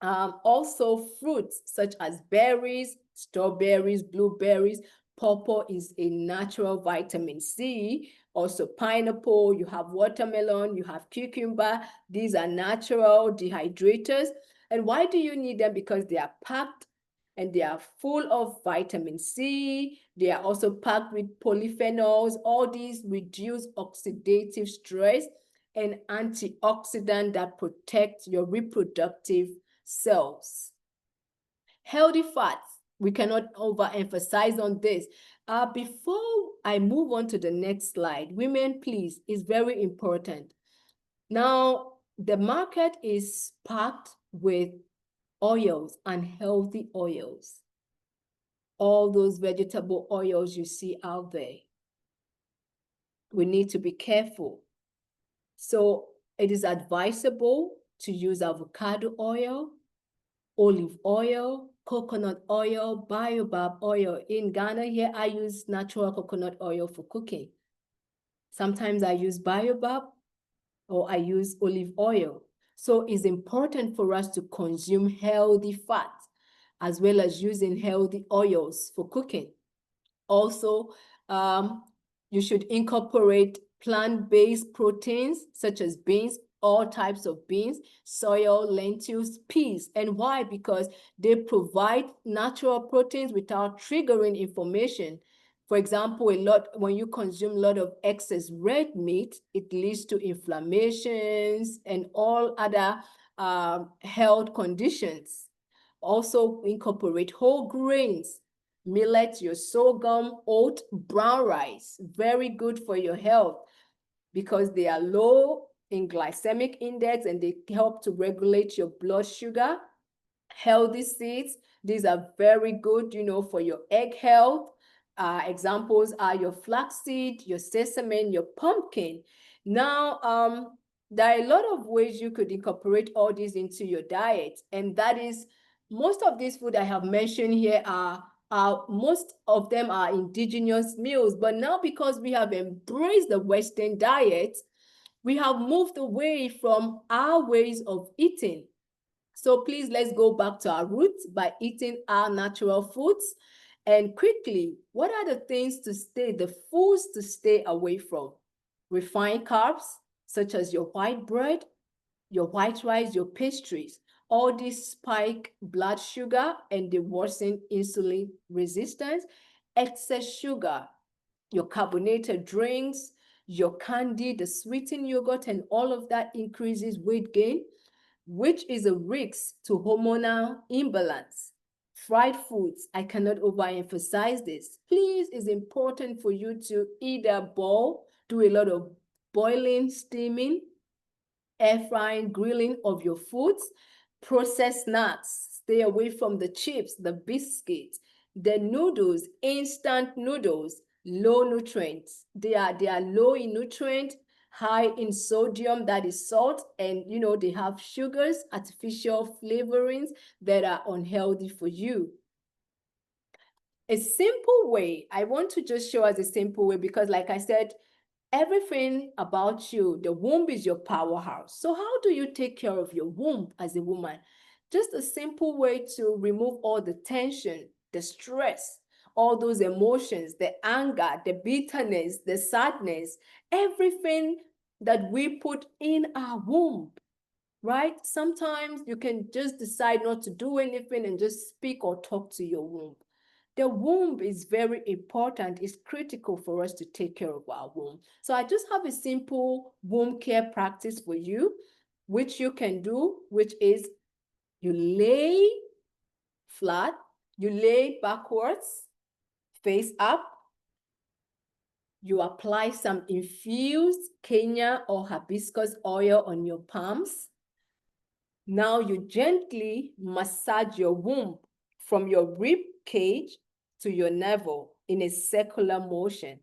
[SPEAKER 1] Also fruits such as berries, strawberries, blueberries. Pawpaw is a natural vitamin C. Also pineapple, you have watermelon, you have cucumber. These are natural dehydrators. And why do you need them? Because they are packed and they are full of vitamin C. They are also packed with polyphenols. All these reduce oxidative stress and antioxidant that protect your reproductive cells. Healthy fats, we cannot overemphasize on this. Before I move on to the next slide, women, please, is very important. Now, the market is packed with oils, unhealthy oils. All those vegetable oils you see out there. We need to be careful. So it is advisable to use avocado oil, olive oil, coconut oil, baobab oil. In Ghana here, I use natural coconut oil for cooking. Sometimes I use baobab or I use olive oil. So it's important for us to consume healthy fats as well as using healthy oils for cooking. Also, you should incorporate plant-based proteins such as beans, all types of beans, soya, lentils, peas. And why? Because they provide natural proteins without triggering inflammation. For example, when you consume a lot of excess red meat, it leads to inflammations and all other health conditions. Also incorporate whole grains, millet, your sorghum, oat, brown rice. Very good for your health because they are low in glycemic index and they help to regulate your blood sugar. Healthy seeds, these are very good, for your egg health. Examples are your flaxseed, your sesame, your pumpkin. Now, there are a lot of ways you could incorporate all these into your diet, and that is most of these food I have mentioned here are most of them are indigenous meals, but now because we have embraced the Western diet, we have moved away from our ways of eating. So please, let's go back to our roots by eating our natural foods. And quickly, what are the foods to stay away from? Refined carbs, such as your white bread, your white rice, your pastries. All these spike blood sugar and they worsen insulin resistance. Excess sugar, your carbonated drinks, your candy, the sweetened yogurt, and all of that increases weight gain, which is a risk to hormonal imbalance. Fried foods, I cannot overemphasize this. Please, it's important for you to either do a lot of boiling, steaming, air frying, grilling of your foods. Processed snacks, stay away from the chips, the biscuits, the noodles, instant noodles, low nutrients. They are low in nutrient, high in sodium, that is salt, and they have sugars, artificial flavorings that are unhealthy for you. A simple way, I want to just show us a simple way because like I said, everything about you, the womb is your powerhouse. So how do you take care of your womb as a woman? Just a simple way to remove all the tension, the stress, all those emotions, the anger, the bitterness, the sadness, everything that we put in our womb, right? Sometimes you can just decide not to do anything and just speak or talk to your womb. The womb is very important. It's critical for us to take care of our womb. So I just have a simple womb care practice for you, which you can do, which is you lay flat, you lay backwards, face up, you apply some infused Kenya or hibiscus oil on your palms. Now you gently massage your womb from your rib cage to your navel in a circular motion.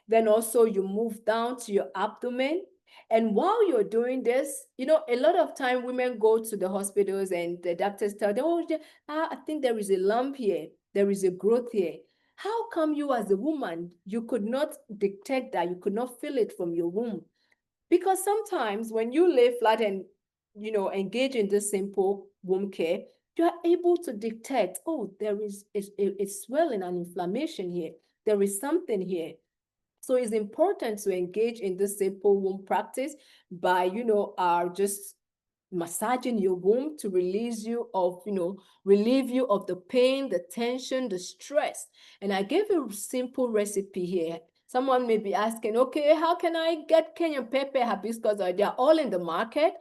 [SPEAKER 1] Then also you move down to your abdomen And while you're doing this, you know, a lot of time women go to the hospitals and the doctors tell them, oh, I think there is a lump here. There is a growth here. How come you as a woman, you could not detect that? You could not feel it from your womb? Because sometimes when you lay flat and, you know, engage in this simple womb care, you are able to detect, oh, there is a swelling and inflammation here. There is something here. So it's important to engage in this simple womb practice by, you know, just massaging your womb to release you of, you know, relieve you of the pain, the tension, the stress. And I gave a simple recipe here. Someone may be asking, okay, how can I get Kenyan pepper, hibiscus, or they're all in the market?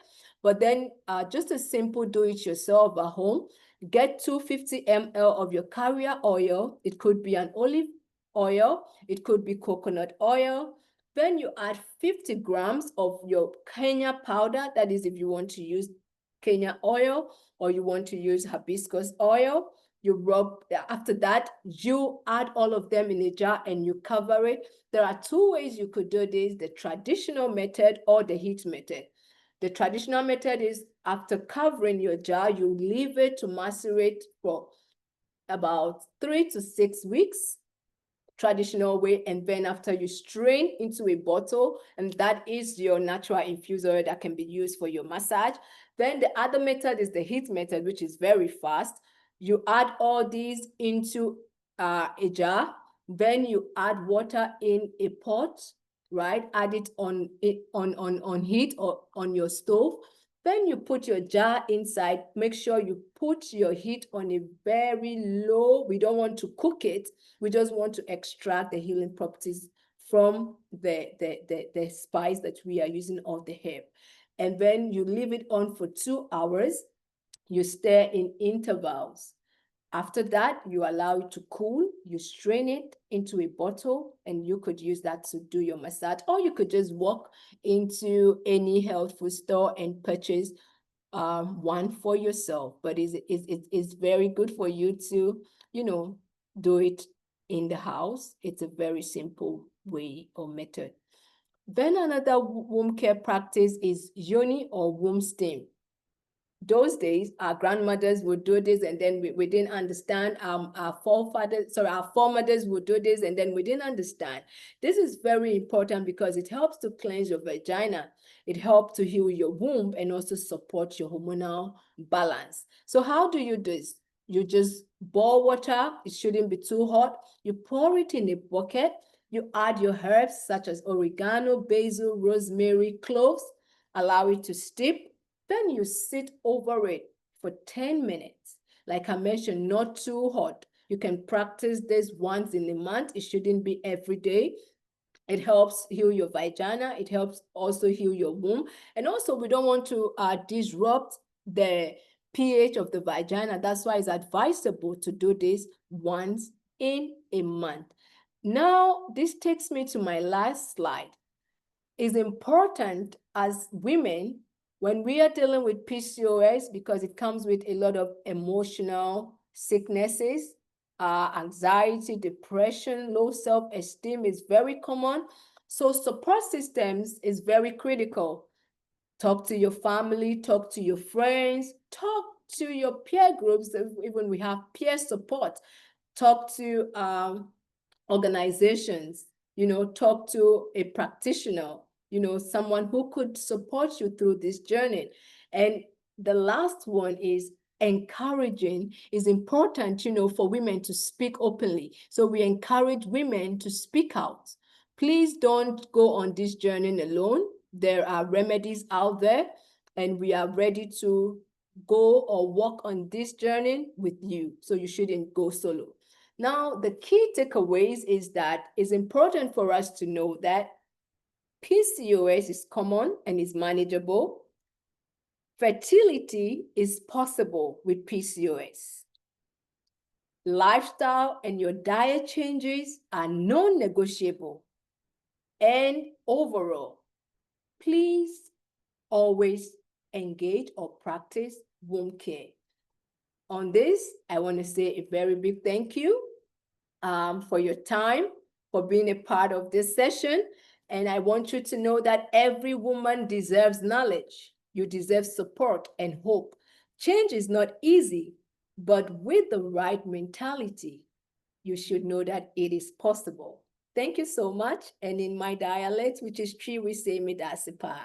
[SPEAKER 1] But then just a simple do-it-yourself at home. Get 250 ml of your carrier oil. It could be an olive oil. It could be coconut oil. Then you add 50 grams of your Kenya powder. That is if you want to use Kenya oil or you want to use hibiscus oil. You rub, after that, you add all of them in a jar and you cover it. There are two ways you could do this, the traditional method or the heat method. The traditional method is after covering your jar, you leave it to macerate for about 3 to 6 weeks. Traditional way, and then after you strain into a bottle, and that is your natural infuser that can be used for your massage. Then the other method is the heat method, which is very fast. You add all these into a jar, then you add water in a pot, right? Add it on heat or on your stove. Then you put your jar inside. Make sure you put your heat on a very low. We don't want to cook it. We just want to extract the healing properties from the spice that we are using or the herb. And then you leave it on for 2 hours. You stir in intervals. After that, you allow it to cool. You strain it into a bottle, and you could use that to do your massage, or you could just walk into any health food store and purchase one for yourself. But it's very good for you to, you know, do it in the house. It's a very simple way or method. Then another womb care practice is yoni or womb steam. Those days, our grandmothers would do this, and then we didn't understand. Our foremothers would do this, and then we didn't understand. This is very important because it helps to cleanse your vagina. It helps to heal your womb and also support your hormonal balance. So how do you do this? You just boil water. It shouldn't be too hot. You pour it in a bucket. You add your herbs such as oregano, basil, rosemary, cloves. Allow it to steep. Then you sit over it for 10 minutes. Like I mentioned, not too hot. You can practice this once in a month. It shouldn't be every day. It helps heal your vagina. It helps also heal your womb. And also, we don't want to disrupt the pH of the vagina. That's why it's advisable to do this once in a month. Now, this takes me to my last slide. It's important as women when we are dealing with PCOS, because it comes with a lot of emotional sicknesses, anxiety, depression, low self-esteem is very common. So support systems is very critical. Talk to your family, talk to your friends, talk to your peer groups, even we have peer support. Talk to organizations, you know, talk to a practitioner, you know, someone who could support you through this journey. And the last one is encouraging. Is important, you know, for women to speak openly. So we encourage women to speak out. Please don't go on this journey alone. There are remedies out there, and we are ready to go or walk on this journey with you. So you shouldn't go solo. Now, the key takeaways is that it's important for us to know that PCOS is common and is manageable. Fertility is possible with PCOS. Lifestyle and your diet changes are non-negotiable. And overall, please always engage or practice womb care. On this, I want to say a very big thank you for your time, for being a part of this session. And I want you to know that every woman deserves knowledge. You deserve support and hope. Change is not easy, but with the right mentality, you should know that it is possible. Thank you so much. And in my dialect, which is Tree, we say Midasipa.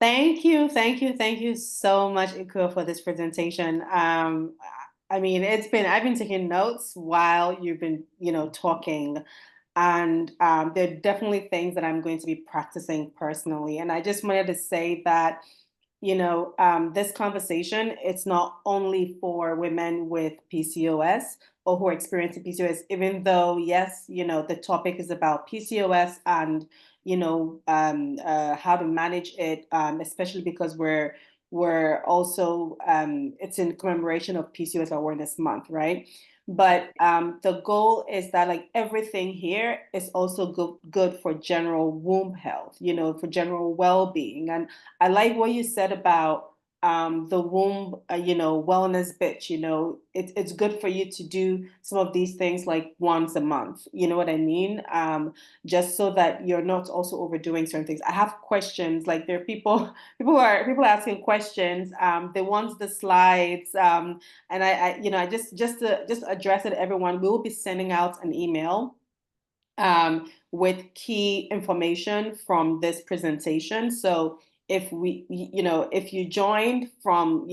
[SPEAKER 2] Thank you. Thank you so much, Akua, for this presentation. I mean, I've been taking notes while you've been, talking, and there are definitely things that I'm going to be practicing personally. And I just wanted to say that, this conversation, it's not only for women with PCOS or who are experiencing PCOS, even though, yes, the topic is about PCOS and how to manage it, especially because we're also it's in commemoration of PCOS Awareness Month, right? But the goal is that like everything here is also good for general womb health, for general well-being. And I like what you said about the womb, wellness bit. It's good for you to do some of these things like once a month. You know what I mean? Just so that you're not also overdoing certain things. I have questions. Like there are people are asking questions. They want the slides. And I just to address it, everyone, we will be sending out an email with key information from this presentation. So if if you joined from,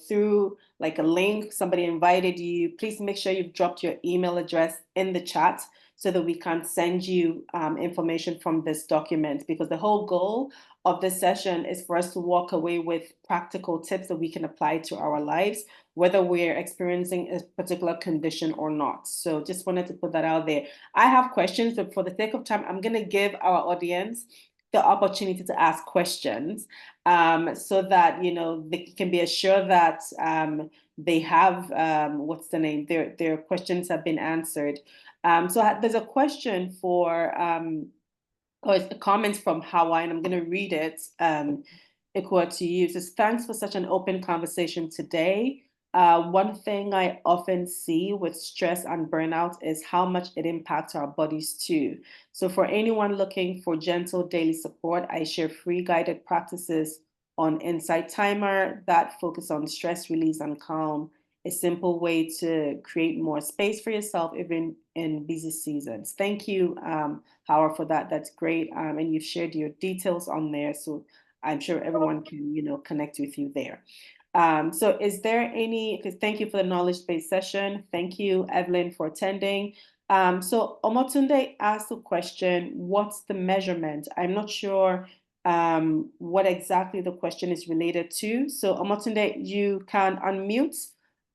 [SPEAKER 2] through like a link, somebody invited you, please make sure you've dropped your email address in the chat so that we can send you information from this document, because the whole goal of this session is for us to walk away with practical tips that we can apply to our lives, whether we're experiencing a particular condition or not. So just wanted to put that out there. I have questions, but for the sake of time, I'm going to give our audience the opportunity to ask questions so that, they can be assured that they have, what's the name, their questions have been answered. So there's a question for, or it's a comment from Hawaii, and I'm going to read it. Akua, to you. It says, thanks for such an open conversation today. One thing I often see with stress and burnout is how much it impacts our bodies too. So for anyone looking for gentle daily support, I share free guided practices on Insight Timer that focus on stress release and calm, a simple way to create more space for yourself, even in busy seasons. Thank you, Howard, for that. That's great. And you've shared your details on there, so I'm sure everyone can, connect with you there. So is there any, because thank you for the knowledge-based session. Thank you, Evelyn, for attending. So Omotunde asked the question, what's the measurement? I'm not sure what exactly the question is related to. So Omotunde, you can unmute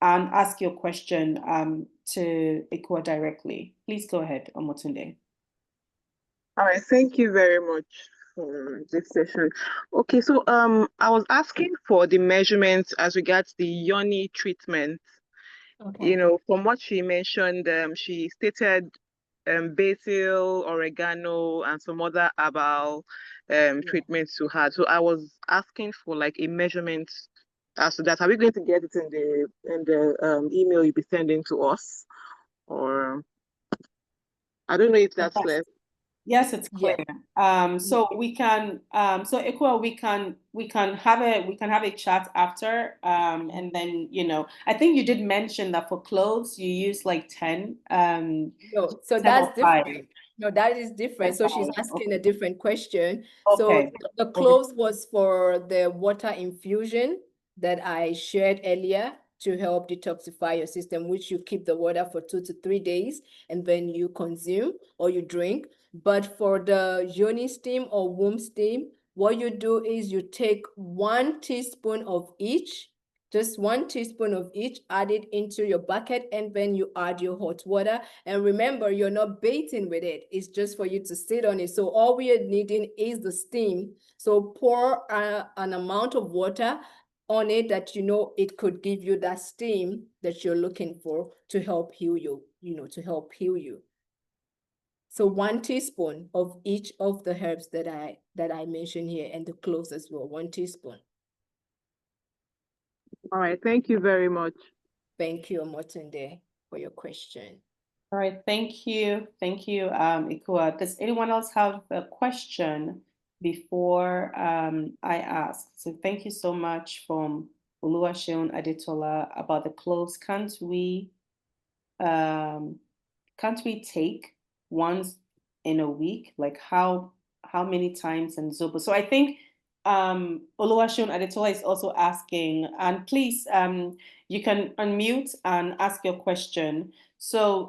[SPEAKER 2] and ask your question to Akua directly. Please go ahead, Omotunde.
[SPEAKER 4] All right, thank you very much for this session. Okay, so I was asking for the measurements as regards the yoni treatment.
[SPEAKER 1] Okay.
[SPEAKER 4] From what she mentioned, she stated basil, oregano, and some other herbal treatments to her. So I was asking for like a measurement as to that. Are we going to get it in the email you'll be sending to us, or I don't know if that's clear.
[SPEAKER 2] Yes, it's clear. So we can, so Akua, we can have a chat after, and then I think you did mention that for clothes you use like 10.
[SPEAKER 1] No, so
[SPEAKER 2] 10
[SPEAKER 1] that's
[SPEAKER 2] or
[SPEAKER 1] different.
[SPEAKER 2] 5.
[SPEAKER 1] No, that is different. So she's asking a different question. So
[SPEAKER 2] Okay.
[SPEAKER 1] the cloves was for the water infusion that I shared earlier to help detoxify your system, which you keep the water for 2 to 3 days and then you consume or you drink. But for the yoni steam or womb steam, what you do is you take 1 teaspoon of each, just 1 teaspoon of each, add it into your bucket, and then you add your hot water. And remember, you're not bathing with it. It's just for you to sit on it. So all we are needing is the steam. So pour an amount of water on it that it could give you that steam that you're looking for to help heal you, to help heal you. So 1 teaspoon of each of the herbs that I mentioned here, and the cloves as well, 1 teaspoon.
[SPEAKER 4] All right, thank you very much.
[SPEAKER 1] Thank you, Omotunde, for your question.
[SPEAKER 2] All right, thank you. Thank you, Akua. Does anyone else have a question before I ask? So thank you so much from Oluwaseun Adetola about the cloves. Can't we take once in a week? Like how many times in Zobo? So I think Oluwaseun Adetola is also asking, and please you can unmute and ask your question. So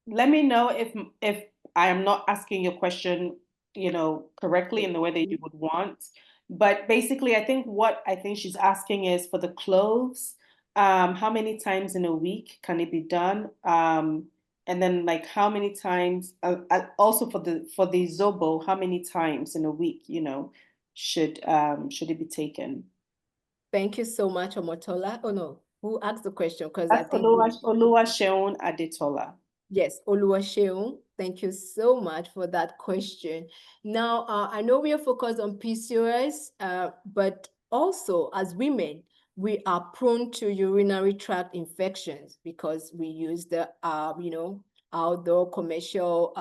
[SPEAKER 2] let me know if I am not asking your question, correctly in the way that you would want. But basically, I think what I think she's asking is for the cloves, how many times in a week can it be done? And then like how many times, also for the Zobo, how many times in a week, should it be taken?
[SPEAKER 1] Thank you so much, Omotola. Oh no, who asked the question? Because I
[SPEAKER 2] That's
[SPEAKER 1] think
[SPEAKER 2] Oluwaseun Adetola.
[SPEAKER 1] yes, Oluwaseun, thank you so much for that question. Now, I know we are focused on PCOS, but also as women, we are prone to urinary tract infections because we use the, outdoor commercial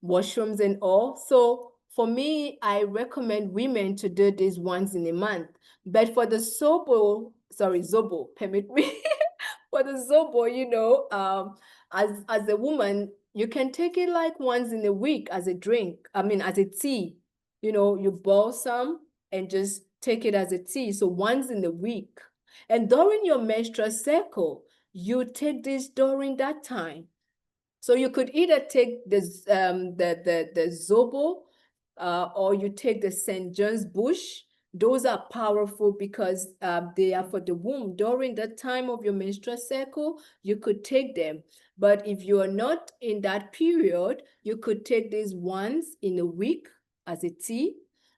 [SPEAKER 1] washrooms and all. So for me, I recommend women to do this once in a month. But for the Zobo, permit me. For the Zobo, as a woman, you can take it like once in a week as a drink. I mean, as a tea. You boil some and just take it as a tea. So once in a week. And during your menstrual cycle, you take this during that time. So you could either take the Zobo or you take the St. John's bush. Those are powerful because they are for the womb. During the time of your menstrual cycle, you could take them. But if you are not in that period, you could take these once in a week as a tea.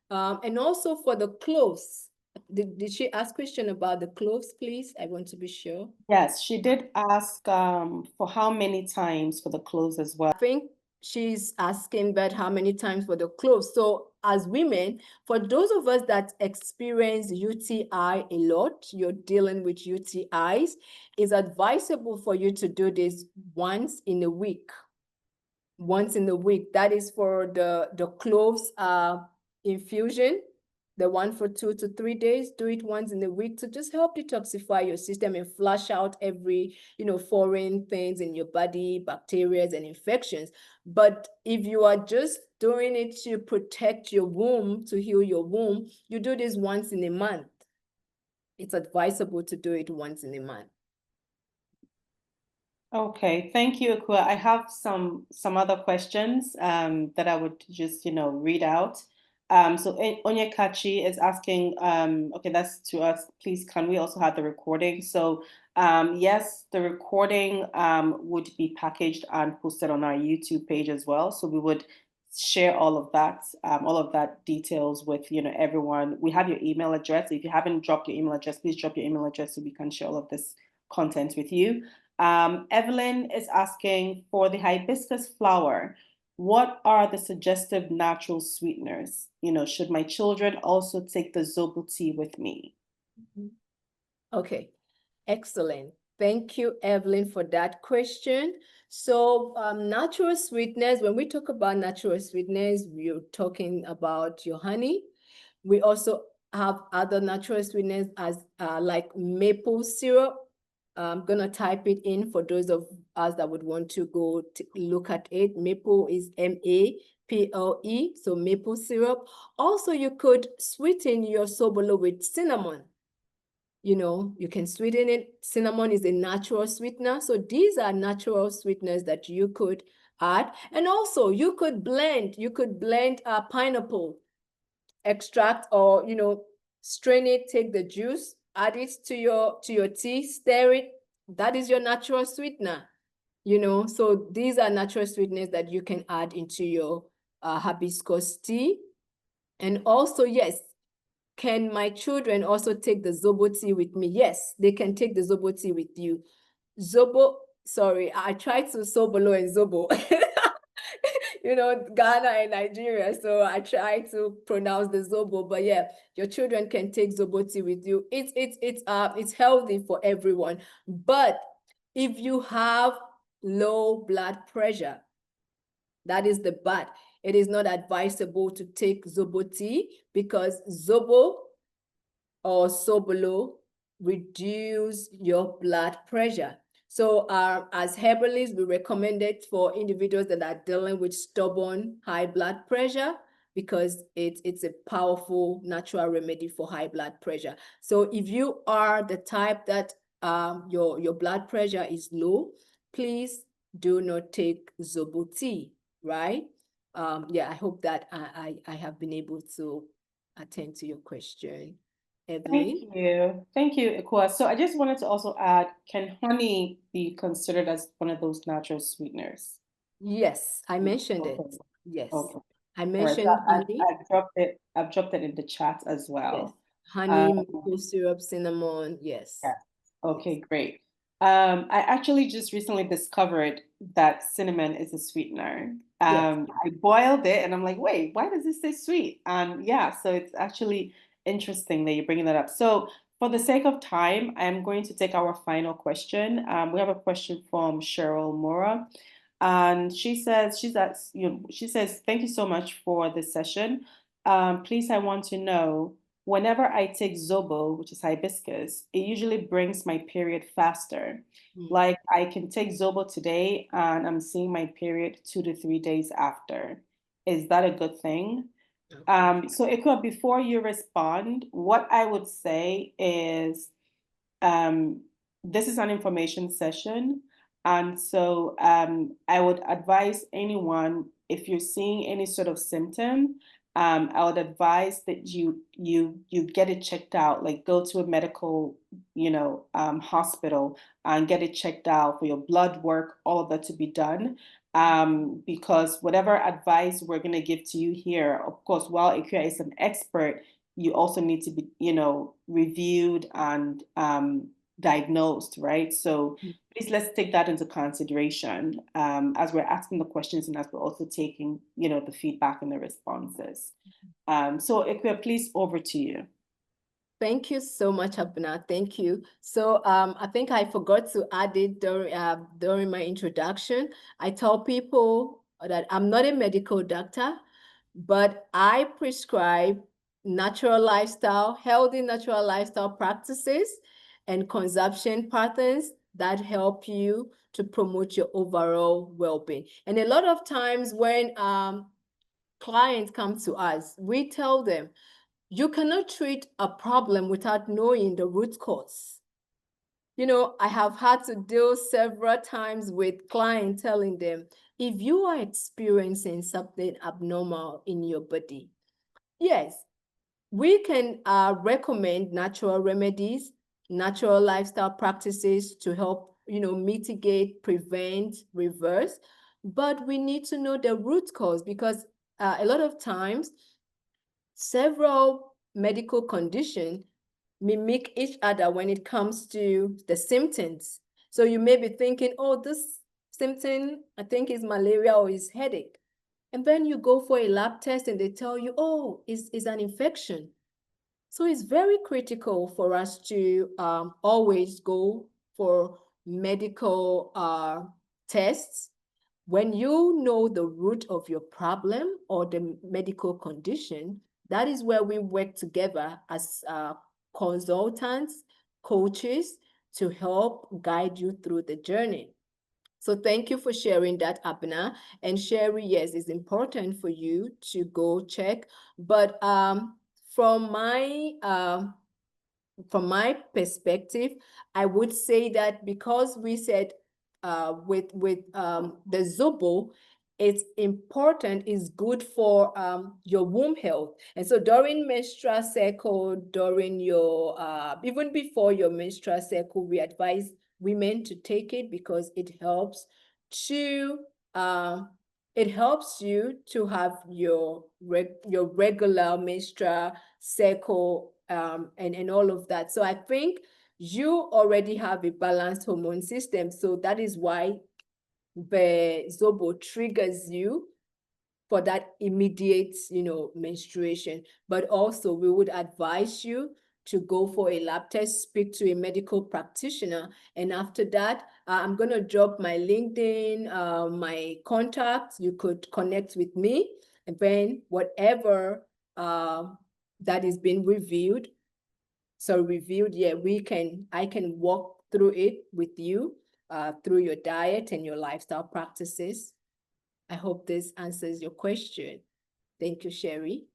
[SPEAKER 1] And also for the cloves. Did she ask question about the cloves, please? I want to be sure.
[SPEAKER 2] Yes, she did ask for how many times for the cloves as well.
[SPEAKER 1] I think she's asking about how many times for the cloves. So as women, for those of us that experience UTI a lot, you're dealing with UTIs, it's advisable for you to do this once in a week. Once in a week. That is for the cloves infusion, the one for 2 to 3 days. Do it once in a week to just help detoxify your system and flush out every, foreign things in your body, bacteria and infections. But if you are just doing it to protect your womb, to heal your womb, you do this once in a month. It's advisable to do it once in a month.
[SPEAKER 2] Okay, thank you, Akua. I have some other questions that I would just read out. So Onyekachi is asking, okay, that's to us. Please, can we also have the recording? So yes, the recording would be packaged and posted on our YouTube page as well. So we would share all of that details with everyone. We have your email address. If you haven't dropped your email address, please drop your email address so we can share all of this content with you. Evelyn is asking for the hibiscus flower. What are the suggestive natural sweeteners? Should my children also take the Zobo tea with me?
[SPEAKER 1] Okay, excellent. Thank you, Evelyn, for that question. So natural sweeteners, when we talk about natural sweeteners, we're talking about your honey. We also have other natural sweeteners as like maple syrup. I'm going to type it in for those of us that would want to go look at it. Maple is M-A-P-L-E, so maple syrup. Also, you could sweeten your Sobolo with cinnamon. You can sweeten it. Cinnamon is a natural sweetener. So these are natural sweeteners that you could add. And also you could blend pineapple extract or, strain it, take the juice, add it to your tea, stir it. That is your natural sweetener, So these are natural sweeteners that you can add into your hibiscus tea. And also, yes, can my children also take the Zobo tea with me? Yes, they can take the Zobo tea with you. Sorry, I tried to Sobolo and Zobo. Ghana and Nigeria. So I try to pronounce the Zobo, but yeah, your children can take Zobo tea with you. It's healthy for everyone. But if you have low blood pressure. That is the but. It is not advisable to take Zobo tea because Zobo or Sobolo reduce your blood pressure. So as herbalists, we recommend it for individuals that are dealing with stubborn high blood pressure because it's a powerful natural remedy for high blood pressure. So if you are the type that your blood pressure is low, please do not take Zobo tea, right? Yeah, I hope that I have been able to attend to your question. Evelyn?
[SPEAKER 2] Thank you, Akua. So I just wanted to also add, can honey be considered as one of those natural sweeteners?
[SPEAKER 1] Yes, I mentioned
[SPEAKER 2] Okay.
[SPEAKER 1] it. Yes,
[SPEAKER 2] Okay.
[SPEAKER 1] I
[SPEAKER 2] All right.
[SPEAKER 1] mentioned honey.
[SPEAKER 2] I've dropped it in the chat as
[SPEAKER 1] Yes,
[SPEAKER 2] well.
[SPEAKER 1] honey, maple syrup, cinnamon. Yes.
[SPEAKER 2] Yeah. Okay,
[SPEAKER 1] Yes.
[SPEAKER 2] great. I actually just recently discovered that cinnamon is a sweetener.
[SPEAKER 1] Yes.
[SPEAKER 2] I boiled it and I'm like, wait, why does this say sweet? And yeah, so it's actually interesting that you're bringing that up. So for the sake of time, I'm going to take our final question. We have a question from Cheryl Mora. And she says, she says, thank you so much for this session. Please, I want to know, whenever I take Zobo, which is hibiscus, it usually brings my period faster. Like I can take Zobo today and I'm seeing my period 2 to 3 days after. Is that a good thing? So Ikua, before you respond, what I would say is this is an information session. And so I would advise anyone, if you're seeing any sort of symptom, I would advise that you get it checked out, like go to a medical, hospital and get it checked out for your blood work, all of that to be done. Because whatever advice we're going to give to you here, of course, while Ikea is an expert, you also need to be, reviewed and diagnosed, right? So please let's take that into consideration as we're asking the questions and as we're also taking, the feedback and the responses. So Ikea, please, over to you.
[SPEAKER 1] Thank you so much, Abena. Thank you. So I think I forgot to add it during my introduction. I tell people that I'm not a medical doctor, but I prescribe natural lifestyle, healthy natural lifestyle practices and consumption patterns that help you to promote your overall well-being. And a lot of times when clients come to us, we tell them, you cannot treat a problem without knowing the root cause. I have had to deal several times with clients telling them, if you are experiencing something abnormal in your body, yes, we can recommend natural remedies, natural lifestyle practices to help, mitigate, prevent, reverse. But we need to know the root cause because a lot of times, several medical conditions mimic each other when it comes to the symptoms. So you may be thinking, oh, this symptom, I think is malaria or is headache. And then you go for a lab test and they tell you, oh, it's an infection. So it's very critical for us to always go for medical tests. When you know the root of your problem or the medical condition, that is where we work together as consultants, coaches, to help guide you through the journey. So thank you for sharing that, Abena. And Sherry, yes, it's important for you to go check. But from my perspective, I would say that because we said with the Zobo, it's important, it's good for your womb health. And so during menstrual cycle, during your, even before your menstrual cycle, we advise women to take it because it helps to, it helps you to have your regular menstrual cycle and all of that. So I think you already have a balanced hormone system. So that is why the Zobo triggers you for that immediate, menstruation. But also we would advise you to go for a lab test, speak to a medical practitioner. And after that, I'm going to drop my LinkedIn, my contacts. You could connect with me. And then whatever that is being reviewed, yeah, I can walk through it with you through your diet and your lifestyle practices. I hope this answers your question. Thank you, Sherry.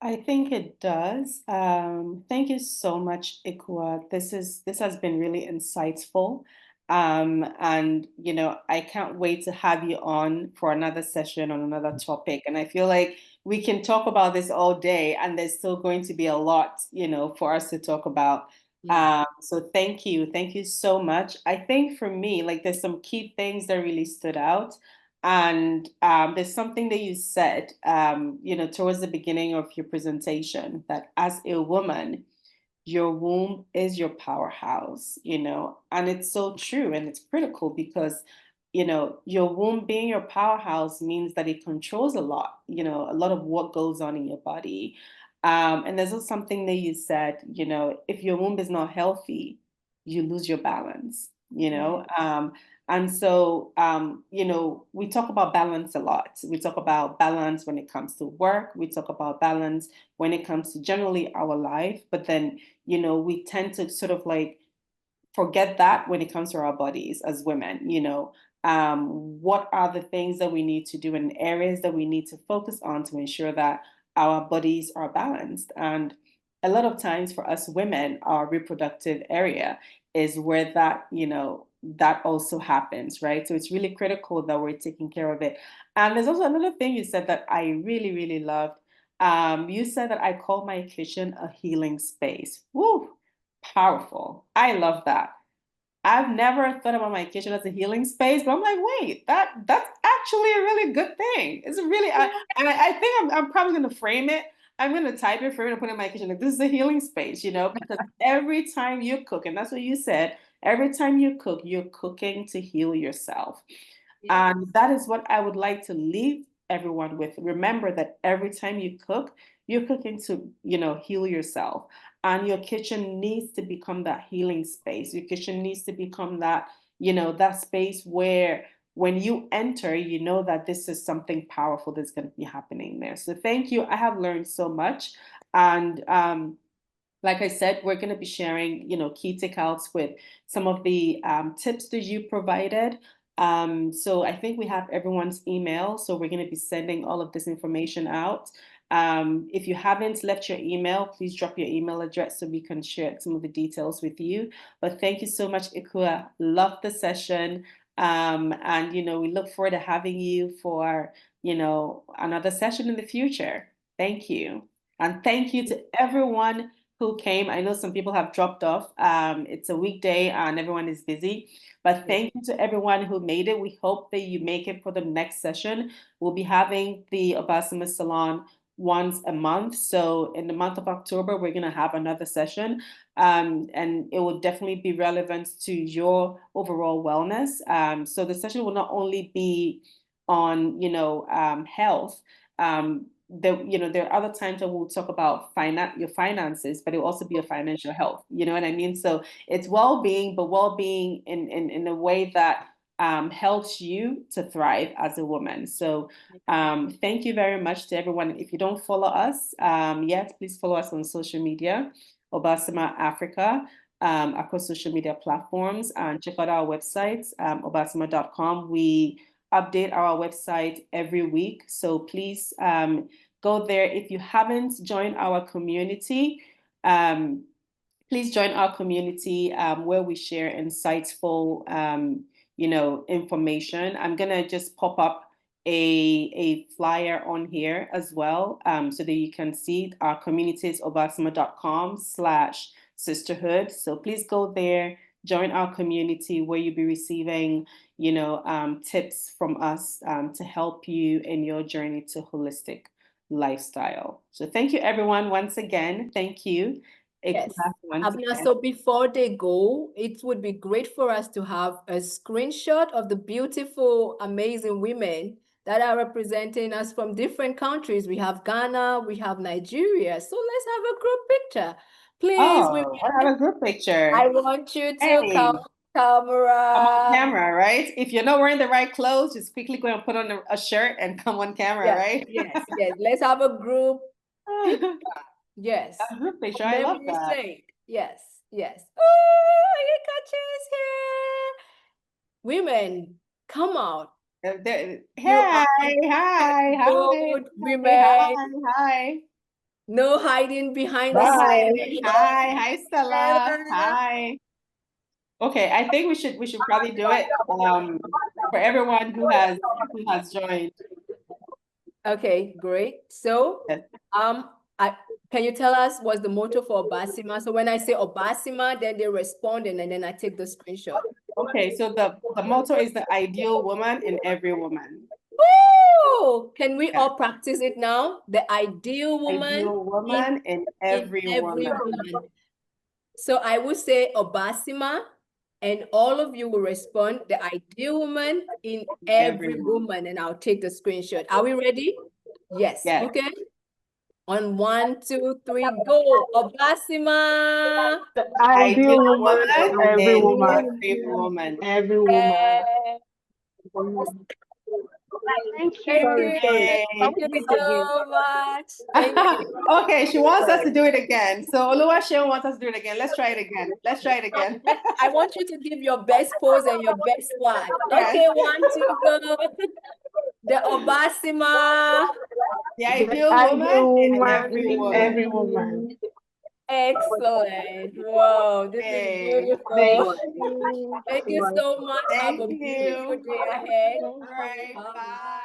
[SPEAKER 2] I think it does. Thank you so much, Akua. This has been really insightful. And I can't wait to have you on for another session on another topic. And I feel like we can talk about this all day, and there's still going to be a lot, for us to talk about.
[SPEAKER 1] Yeah.
[SPEAKER 2] So thank you. Thank you so much. I think for me, like, there's some key things that really stood out. And there's something that you said, towards the beginning of your presentation, that as a woman, your womb is your powerhouse, and it's so true, and it's critical because, your womb being your powerhouse means that it controls a lot of what goes on in your body. And there's also something that you said, if your womb is not healthy, you lose your balance, and so, we talk about balance a lot. We talk about balance when it comes to work. We talk about balance when it comes to generally our life. But then, we tend to sort of like forget that when it comes to our bodies as women, what are the things that we need to do and areas that we need to focus on to ensure that our bodies are balanced. And a lot of times for us women, our reproductive area is where that also happens, right? So it's really critical that we're taking care of it. And there's also another thing you said that I really, really loved. You said that I call my kitchen a healing space. Woo! Powerful. I love that. I've never thought about my kitchen as a healing space, but I'm like, wait, that's actually a really good thing. It's a really, I think I'm probably going to frame it. I'm going to type it, frame it, and put it in my kitchen. Like, this is a healing space, because every time you cook, and that's what you said, every time you cook, you're cooking to heal yourself. And that is what I would like to leave everyone with. Remember that every time you cook, you're cooking to, heal yourself. And your kitchen needs to become that healing space. Your kitchen needs to become that, that space where when you enter, you know that this is something powerful that's going to be happening there. So thank you. I have learned so much. And like I said, we're going to be sharing, key takeouts with some of the tips that you provided. So I think we have everyone's email. So we're going to be sending all of this information out. If you haven't left your email, please drop your email address so we can share some of the details with you. But thank you so much, Akua. Love the session. And, we look forward to having you for, another session in the future. Thank you. And thank you to everyone who came. I know some people have dropped off. It's a weekday and everyone is busy, but thank you to everyone who made it. We hope that you make it for the next session. We'll be having the Obaasema Salon once a month. So in the month of October, we're going to have another session, and it will definitely be relevant to your overall wellness. So the session will not only be on, health. There are other times that we'll talk about your finances, but it will also be your financial health. You know what I mean? So it's well-being, but well-being in a way that helps you to thrive as a woman. So thank you very much to everyone. If you don't follow us yet, please follow us on social media, Obaasema Africa, across social media platforms, and check out our website, obaasema.com. We update our website every week. So please go there. If you haven't joined our community, please join our community where we share insightful, information. I'm gonna just pop up a flyer on here as well, so that you can see our community is obaasema.com/sisterhood. So please go there, join our community where you'll be receiving, tips from us to help you in your journey to holistic lifestyle. So thank you, everyone, once again. Thank you.
[SPEAKER 1] Yes. Abena, so before they go, it would be great for us to have a screenshot of the beautiful, amazing women that are representing us from different countries. We have Ghana, we have Nigeria. So let's have a group picture. Please,
[SPEAKER 2] Oh, I have a group picture.
[SPEAKER 1] I want you to
[SPEAKER 2] Hey.
[SPEAKER 1] come camera.
[SPEAKER 2] Come on camera, right? If you're not wearing the right clothes, just quickly go and put on a shirt and come on camera,
[SPEAKER 1] Yes,
[SPEAKER 2] right?
[SPEAKER 1] yes, yes. Let's have a group picture. Yes.
[SPEAKER 2] A group picture. I love that.
[SPEAKER 1] Sake. Yes, yes. Oh, Ikachi is here. Women, come out.
[SPEAKER 2] Hey,
[SPEAKER 1] You are
[SPEAKER 2] hi.
[SPEAKER 1] good women.
[SPEAKER 2] Hi.
[SPEAKER 1] No hiding behind the
[SPEAKER 3] Bye.
[SPEAKER 1] scene.
[SPEAKER 2] Hi, Stella. Hi. Okay, I think we should probably do it for everyone who has joined.
[SPEAKER 1] Okay, great. So,
[SPEAKER 2] Yes.
[SPEAKER 1] can you tell us what's the motto for Obaasema? So when I say Obaasema, then they respond, and then I take the screenshot.
[SPEAKER 2] Okay, so the motto is the ideal woman in every woman.
[SPEAKER 1] Oh, can we all practice it now? The ideal woman,
[SPEAKER 2] in every woman.
[SPEAKER 1] So I will say Obaasema, and all of you will respond the ideal woman in every woman, and I'll take the screenshot. Are we ready? Yes. Okay. On 1, 2, 3, go. Obaasema.
[SPEAKER 3] The ideal woman, every woman.
[SPEAKER 2] Every woman.
[SPEAKER 3] Thank you.
[SPEAKER 1] Thank you so much. Thank you.
[SPEAKER 2] Okay, she wants us to do it again. So Oluwaseun wants us to do it again. Let's try it again.
[SPEAKER 1] I want you to give your best pose and your best swag.
[SPEAKER 2] Yes.
[SPEAKER 1] Okay, 1, 2, go. The Obaasema.
[SPEAKER 2] The ideal woman in every woman.
[SPEAKER 1] Excellent. Wow, this is beautiful. Thank you so much. Have a beautiful day ahead.
[SPEAKER 2] All right. Bye.